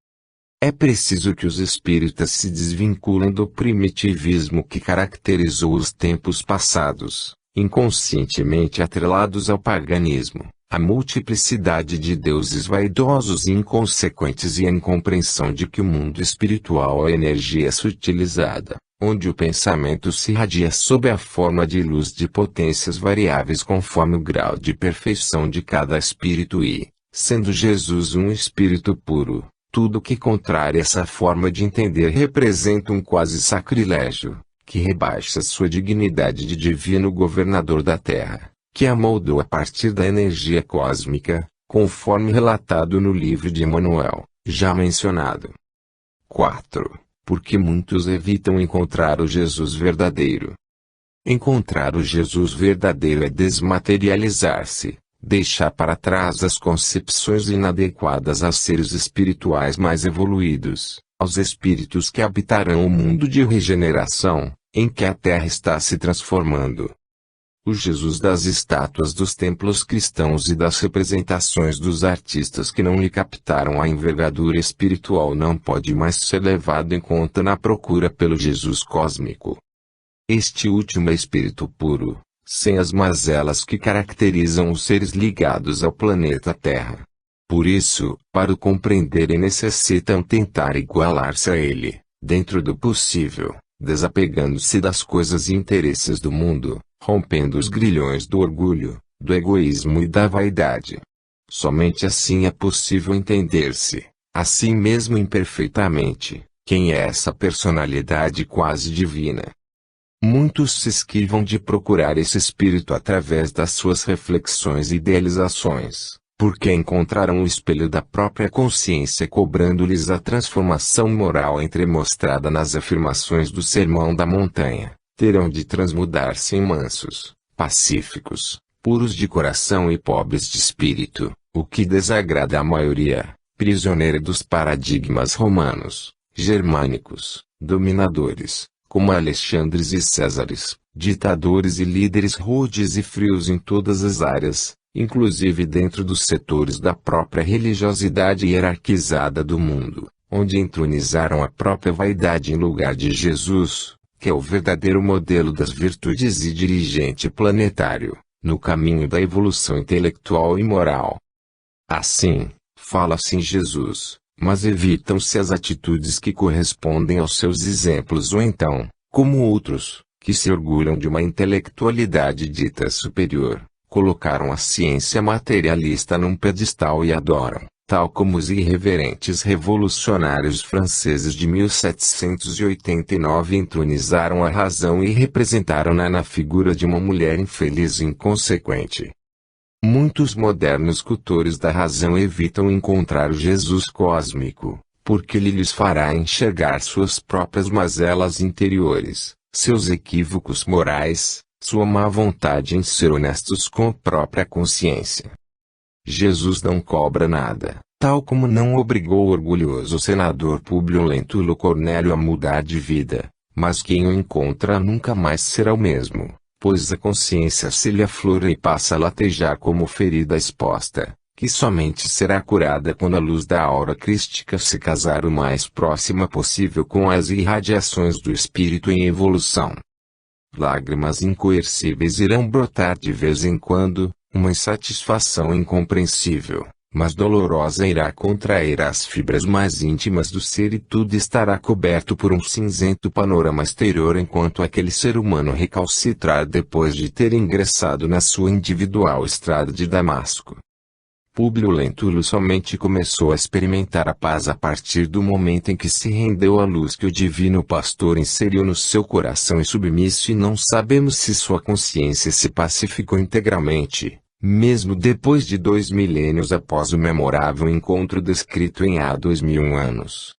É preciso que os espíritas se desvinculem do primitivismo que caracterizou os tempos passados, inconscientemente atrelados ao paganismo, a multiplicidade de deuses vaidosos e inconsequentes e a incompreensão de que o mundo espiritual é energia sutilizada, onde o pensamento se irradia sob a forma de luz de potências variáveis conforme o grau de perfeição de cada espírito e, sendo Jesus um espírito puro, tudo que contrário essa forma de entender representa um quase sacrilégio, que rebaixa sua dignidade de divino governador da Terra, que a moldou a partir da energia cósmica, conforme relatado no livro de Emmanuel, já mencionado. 4. Porque muitos evitam encontrar o Jesus verdadeiro. Encontrar o Jesus verdadeiro é desmaterializar-se, deixar para trás as concepções inadequadas aos seres espirituais mais evoluídos, aos espíritos que habitarão o mundo de regeneração, em que a Terra está se transformando. O Jesus das estátuas dos templos cristãos e das representações dos artistas que não lhe captaram a envergadura espiritual não pode mais ser levado em conta na procura pelo Jesus cósmico. Este último é espírito puro, sem as mazelas que caracterizam os seres ligados ao planeta Terra. Por isso, para o compreenderem necessitam tentar igualar-se a ele, dentro do possível, desapegando-se das coisas e interesses do mundo, rompendo os grilhões do orgulho, do egoísmo e da vaidade. Somente assim é possível entender-se, assim mesmo imperfeitamente, quem é essa personalidade quase divina. Muitos se esquivam de procurar esse espírito através das suas reflexões e idealizações, porque encontraram o espelho da própria consciência cobrando-lhes a transformação moral entremostrada nas afirmações do Sermão da Montanha. Terão de transmudar-se em mansos, pacíficos, puros de coração e pobres de espírito, o que desagrada à maioria, prisioneira dos paradigmas romanos, germânicos, dominadores, como Alexandres e Césares, ditadores e líderes rudes e frios em todas as áreas, inclusive dentro dos setores da própria religiosidade hierarquizada do mundo, onde entronizaram a própria vaidade em lugar de Jesus, que é o verdadeiro modelo das virtudes e dirigente planetário, no caminho da evolução intelectual e moral. Assim, fala-se em Jesus, mas evitam-se as atitudes que correspondem aos seus exemplos ou então, como outros, que se orgulham de uma intelectualidade dita superior, colocaram a ciência materialista num pedestal e adoram, tal como os irreverentes revolucionários franceses de 1789 entronizaram a razão e representaram-na na figura de uma mulher infeliz e inconsequente. Muitos modernos cultores da razão evitam encontrar o Jesus cósmico, porque ele lhes fará enxergar suas próprias mazelas interiores, seus equívocos morais, sua má vontade em ser honestos com a própria consciência. Jesus não cobra nada, tal como não obrigou o orgulhoso senador Públio Lentulio Cornélio a mudar de vida, mas quem o encontra nunca mais será o mesmo, pois a consciência se lhe aflora e passa a latejar como ferida exposta, que somente será curada quando a luz da aura crística se casar o mais próxima possível com as irradiações do espírito em evolução. Lágrimas incoercíveis irão brotar de vez em quando, uma insatisfação incompreensível, mas dolorosa irá contrair as fibras mais íntimas do ser e tudo estará coberto por um cinzento panorama exterior enquanto aquele ser humano recalcitrar depois de ter ingressado na sua individual estrada de Damasco. Públio Lentulio somente começou a experimentar a paz a partir do momento em que se rendeu à luz que o divino pastor inseriu no seu coração e submisso, e não sabemos se sua consciência se pacificou integralmente, mesmo depois de 2 milênios após o memorável encontro descrito em há 2001 anos.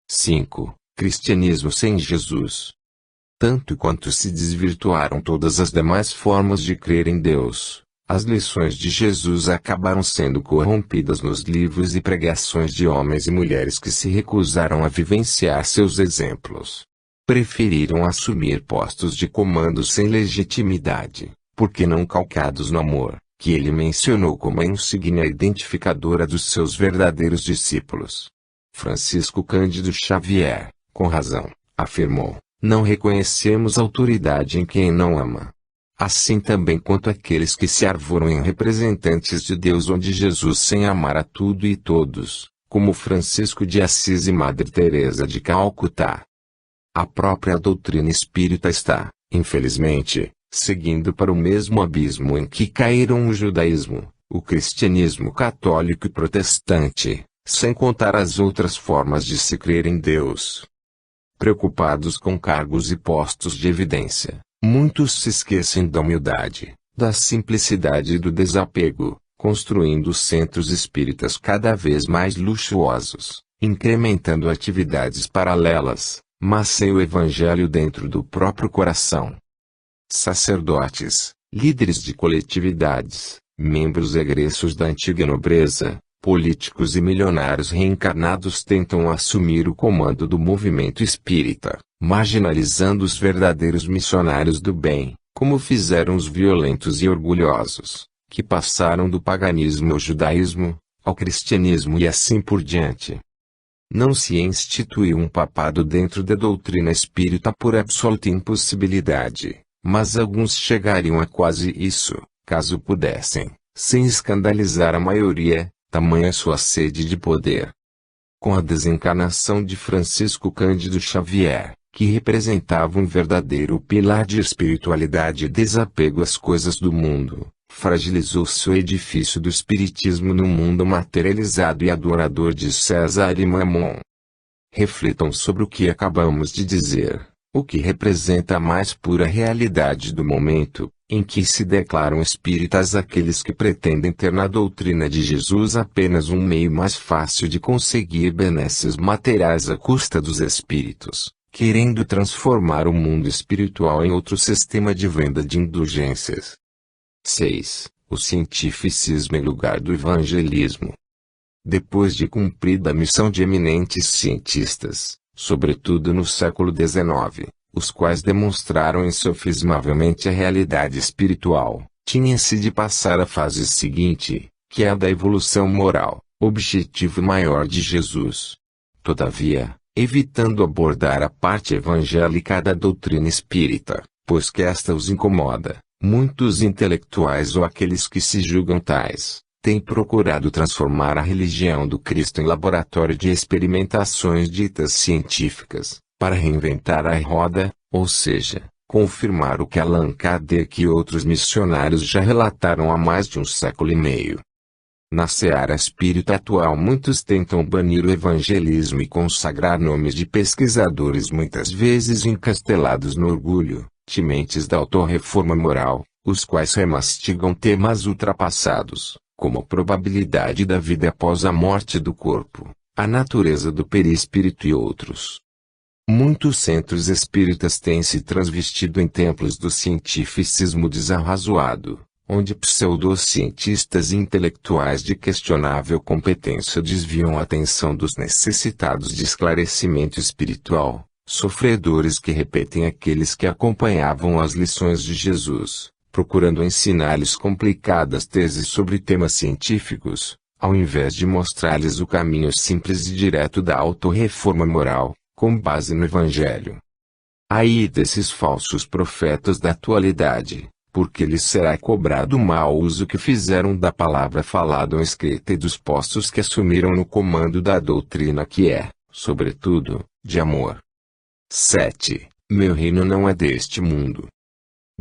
5. Cristianismo sem Jesus. Tanto quanto se desvirtuaram todas as demais formas de crer em Deus, as lições de Jesus acabaram sendo corrompidas nos livros e pregações de homens e mulheres que se recusaram a vivenciar seus exemplos. Preferiram assumir postos de comando sem legitimidade, porque não calcados no amor, que ele mencionou como a insígnia identificadora dos seus verdadeiros discípulos. Francisco Cândido Xavier, com razão, afirmou: não reconhecemos autoridade em quem não ama. Assim também quanto aqueles que se arvoram em representantes de Deus ou de Jesus sem amar a tudo e todos, como Francisco de Assis e Madre Teresa de Calcutá. A própria doutrina espírita está, infelizmente, seguindo para o mesmo abismo em que caíram o judaísmo, o cristianismo católico e protestante, sem contar as outras formas de se crer em Deus. Preocupados com cargos e postos de evidência, muitos se esquecem da humildade, da simplicidade e do desapego, construindo centros espíritas cada vez mais luxuosos, incrementando atividades paralelas, mas sem o evangelho dentro do próprio coração. Sacerdotes, líderes de coletividades, membros egressos da antiga nobreza, políticos e milionários reencarnados tentam assumir o comando do movimento espírita, marginalizando os verdadeiros missionários do bem, como fizeram os violentos e orgulhosos, que passaram do paganismo ao judaísmo, ao cristianismo e assim por diante. Não se instituiu um papado dentro da doutrina espírita por absoluta impossibilidade, mas alguns chegariam a quase isso, caso pudessem, sem escandalizar a maioria, tamanha sua sede de poder. Com a desencarnação de Francisco Cândido Xavier, que representava um verdadeiro pilar de espiritualidade e desapego às coisas do mundo, fragilizou-se o edifício do espiritismo no mundo materializado e adorador de César e Mamon. Reflitam sobre o que acabamos de dizer, o que representa a mais pura realidade do momento, em que se declaram espíritas aqueles que pretendem ter na doutrina de Jesus apenas um meio mais fácil de conseguir benesses materiais à custa dos espíritos, querendo transformar o mundo espiritual em outro sistema de venda de indulgências. 6. O cientificismo em lugar do evangelismo. Depois de cumprida a missão de eminentes cientistas, sobretudo no século XIX, os quais demonstraram insofismavelmente a realidade espiritual, tinha-se de passar à fase seguinte, que é a da evolução moral, objetivo maior de Jesus. Todavia, evitando abordar a parte evangélica da doutrina espírita, pois que esta os incomoda, muitos intelectuais ou aqueles que se julgam tais, têm procurado transformar a religião do Cristo em laboratório de experimentações ditas científicas, para reinventar a roda, ou seja, confirmar o que Allan Kardec e outros missionários já relataram há mais de um século e meio. Na seara espírita atual muitos tentam banir o evangelismo e consagrar nomes de pesquisadores muitas vezes encastelados no orgulho, timentes da autorreforma moral, os quais remastigam temas ultrapassados, como a probabilidade da vida após a morte do corpo, a natureza do perispírito e outros. Muitos centros espíritas têm se transvestido em templos do cientificismo desarrazoado, onde pseudocientistas e intelectuais de questionável competência desviam a atenção dos necessitados de esclarecimento espiritual, sofredores que repetem aqueles que acompanhavam as lições de Jesus, procurando ensinar-lhes complicadas teses sobre temas científicos, ao invés de mostrar-lhes o caminho simples e direto da autorreforma moral, com base no Evangelho. Ai desses falsos profetas da atualidade, porque lhes será cobrado o mau uso que fizeram da palavra falada ou escrita e dos postos que assumiram no comando da doutrina que é, sobretudo, de amor. 7. Meu reino não é deste mundo.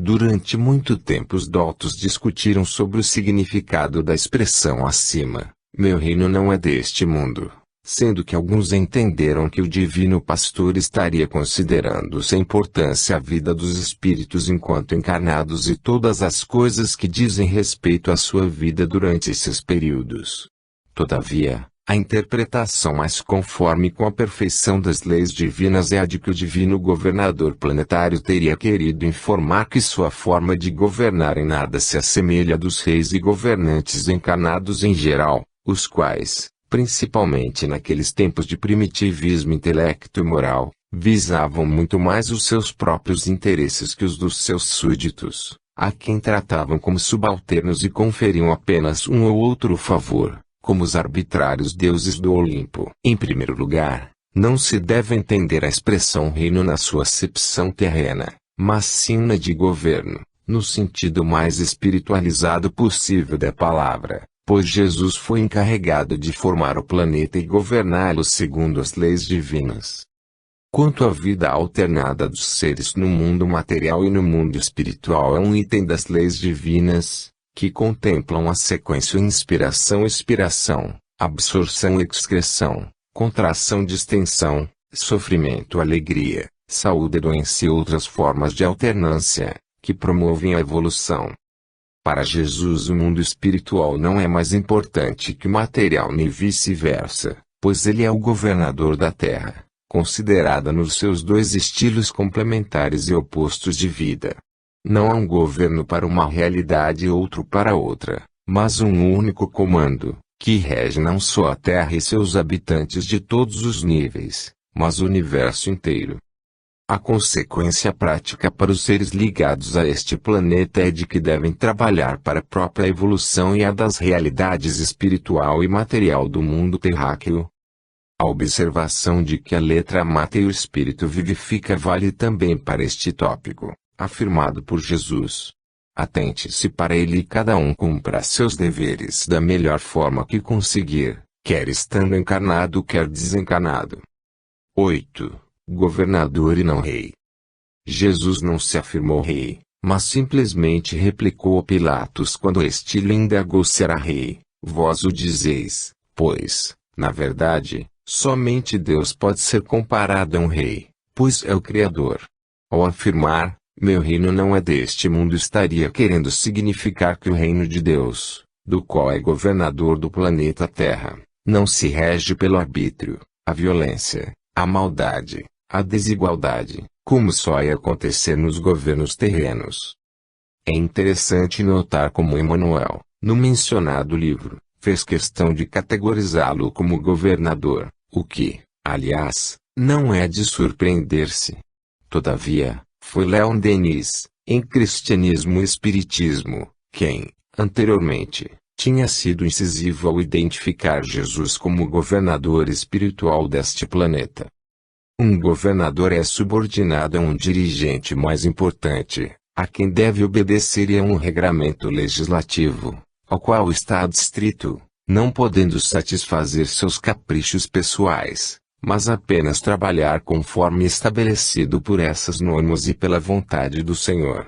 Durante muito tempo os doutos discutiram sobre o significado da expressão acima, meu reino não é deste mundo, sendo que alguns entenderam que o divino pastor estaria considerando sem importância a vida dos espíritos enquanto encarnados e todas as coisas que dizem respeito à sua vida durante esses períodos. Todavia, a interpretação mais conforme com a perfeição das leis divinas é a de que o divino governador planetário teria querido informar que sua forma de governar em nada se assemelha à dos reis e governantes encarnados em geral, os quais, principalmente naqueles tempos de primitivismo intelecto e moral, visavam muito mais os seus próprios interesses que os dos seus súditos, a quem tratavam como subalternos e conferiam apenas um ou outro favor, como os arbitrários deuses do Olimpo. Em primeiro lugar, não se deve entender a expressão reino na sua acepção terrena, mas sim na de governo, no sentido mais espiritualizado possível da palavra, pois Jesus foi encarregado de formar o planeta e governá-lo segundo as leis divinas. Quanto à vida alternada dos seres no mundo material e no mundo espiritual é um item das leis divinas, que contemplam a sequência inspiração-expiração, absorção-excreção, contração-distensão, sofrimento-alegria, saúde-doença e outras formas de alternância, que promovem a evolução. Para Jesus o mundo espiritual não é mais importante que o material nem vice-versa, pois ele é o governador da Terra, considerada nos seus dois estilos complementares e opostos de vida. Não há um governo para uma realidade e outro para outra, mas um único comando, que rege não só a Terra e seus habitantes de todos os níveis, mas o universo inteiro. A consequência prática para os seres ligados a este planeta é de que devem trabalhar para a própria evolução e a das realidades espiritual e material do mundo terráqueo. A observação de que a letra mata e o espírito vivifica vale também para este tópico, afirmado por Jesus. Atente-se para ele e cada um cumpra seus deveres da melhor forma que conseguir, quer estando encarnado quer desencarnado. 8. Governador e não rei. Jesus não se afirmou rei, mas simplesmente replicou a Pilatos quando este lhe indagou se era rei. Vós o dizeis, pois, na verdade, somente Deus pode ser comparado a um rei, pois é o Criador. Ao afirmar, meu reino não é deste mundo, estaria querendo significar que o reino de Deus, do qual é governador do planeta Terra, não se rege pelo arbítrio, a violência, a maldade, a desigualdade, como só ia acontecer nos governos terrenos. É interessante notar como Emmanuel, no mencionado livro, fez questão de categorizá-lo como governador, o que, aliás, não é de surpreender-se. Todavia, foi Leon Denis, em Cristianismo e Espiritismo, quem, anteriormente, tinha sido incisivo ao identificar Jesus como governador espiritual deste planeta. Um governador é subordinado a um dirigente mais importante, a quem deve obedecer e a um regramento legislativo, ao qual está adscrito, não podendo satisfazer seus caprichos pessoais, mas apenas trabalhar conforme estabelecido por essas normas e pela vontade do Senhor.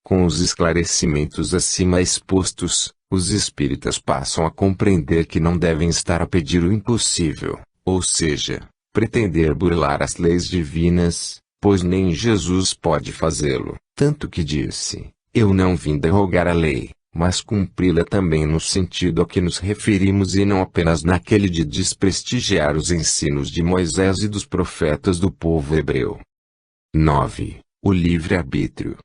Com os esclarecimentos acima expostos, os espíritas passam a compreender que não devem estar a pedir o impossível, ou seja, pretender burlar as leis divinas, pois nem Jesus pode fazê-lo, tanto que disse, eu não vim derrogar a lei, mas cumpri-la também no sentido a que nos referimos e não apenas naquele de desprestigiar os ensinos de Moisés e dos profetas do povo hebreu. 9. O livre-arbítrio.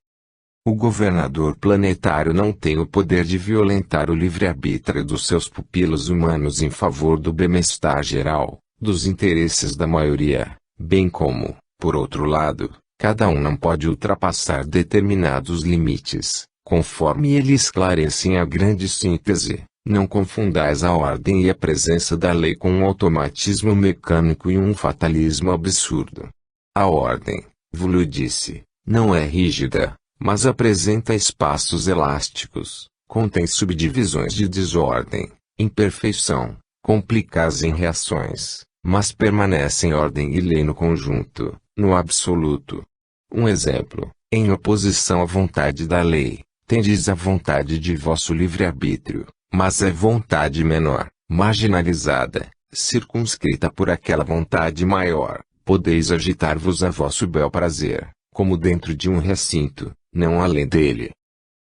O governador planetário não tem o poder de violentar o livre-arbítrio dos seus pupilos humanos em favor do bem-estar geral, dos interesses da maioria, bem como, por outro lado, cada um não pode ultrapassar determinados limites, conforme ele esclarece em A Grande Síntese. Não confundais a ordem e a presença da lei com um automatismo mecânico e um fatalismo absurdo. A ordem, vos disse, não é rígida, mas apresenta espaços elásticos, contém subdivisões de desordem, imperfeição, complicadas em reações, mas permanece em ordem e lei no conjunto, no absoluto. Um exemplo, em oposição à vontade da lei, tendes a vontade de vosso livre-arbítrio, mas é vontade menor, marginalizada, circunscrita por aquela vontade maior, podeis agitar-vos a vosso bel prazer, como dentro de um recinto, não além dele.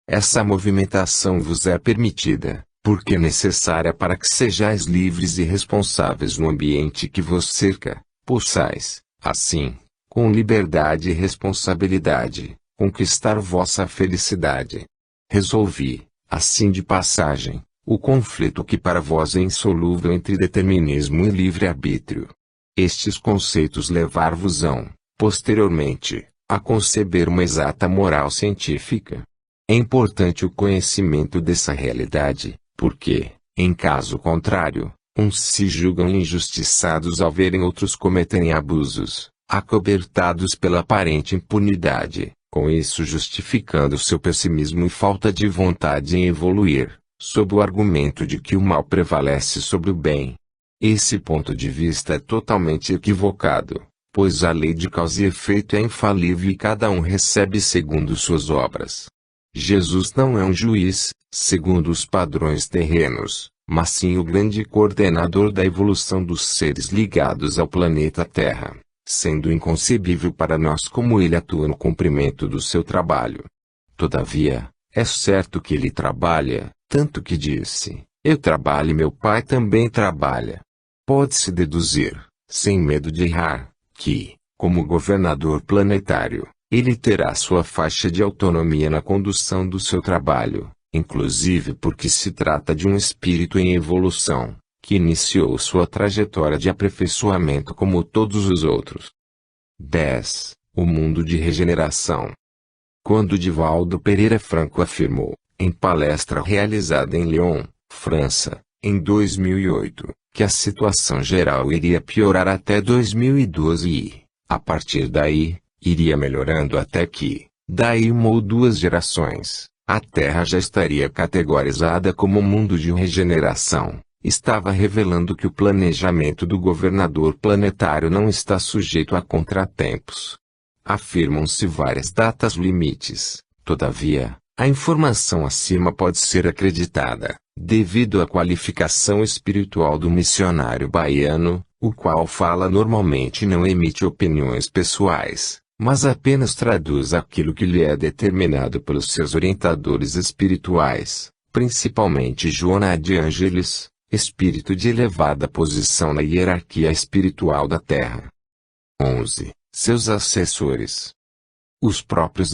Essa movimentação vos é permitida, porque é necessária para que sejais livres e responsáveis no ambiente que vos cerca, possais, assim, com liberdade e responsabilidade, conquistar vossa felicidade. Resolvi, assim de passagem, o conflito que para vós é insolúvel entre determinismo e livre-arbítrio. Estes conceitos levar-vos-ão, posteriormente, a conceber uma exata moral científica. É importante o conhecimento dessa realidade, porque, em caso contrário, uns se julgam injustiçados ao verem outros cometerem abusos, acobertados pela aparente impunidade, com isso justificando seu pessimismo e falta de vontade em evoluir, sob o argumento de que o mal prevalece sobre o bem. Esse ponto de vista é totalmente equivocado, pois a lei de causa e efeito é infalível e cada um recebe segundo suas obras. Jesus não é um juiz, segundo os padrões terrenos, mas sim o grande coordenador da evolução dos seres ligados ao planeta Terra, sendo inconcebível para nós como ele atua no cumprimento do seu trabalho. Todavia, é certo que ele trabalha, tanto que disse, eu trabalho e meu Pai também trabalha. Pode-se deduzir, sem medo de errar, que, como governador planetário, ele terá sua faixa de autonomia na condução do seu trabalho, inclusive porque se trata de um espírito em evolução, que iniciou sua trajetória de aperfeiçoamento como todos os outros. 10. O mundo de regeneração. Quando Divaldo Pereira Franco afirmou, em palestra realizada em Lyon, França, em 2008, que a situação geral iria piorar até 2012 e, a partir daí, iria melhorando até que, daí uma ou duas gerações, a Terra já estaria categorizada como um mundo de regeneração, estava revelando que o planejamento do governador planetário não está sujeito a contratempos. Afirmam-se várias datas limites, Todavia, a informação acima pode ser acreditada, devido à qualificação espiritual do missionário baiano, o qual fala normalmente e não emite opiniões pessoais, mas apenas traduz aquilo que lhe é determinado pelos seus orientadores espirituais, principalmente Joana de Ângeles, espírito de elevada posição na hierarquia espiritual da Terra. 11. Seus assessores. Os próprios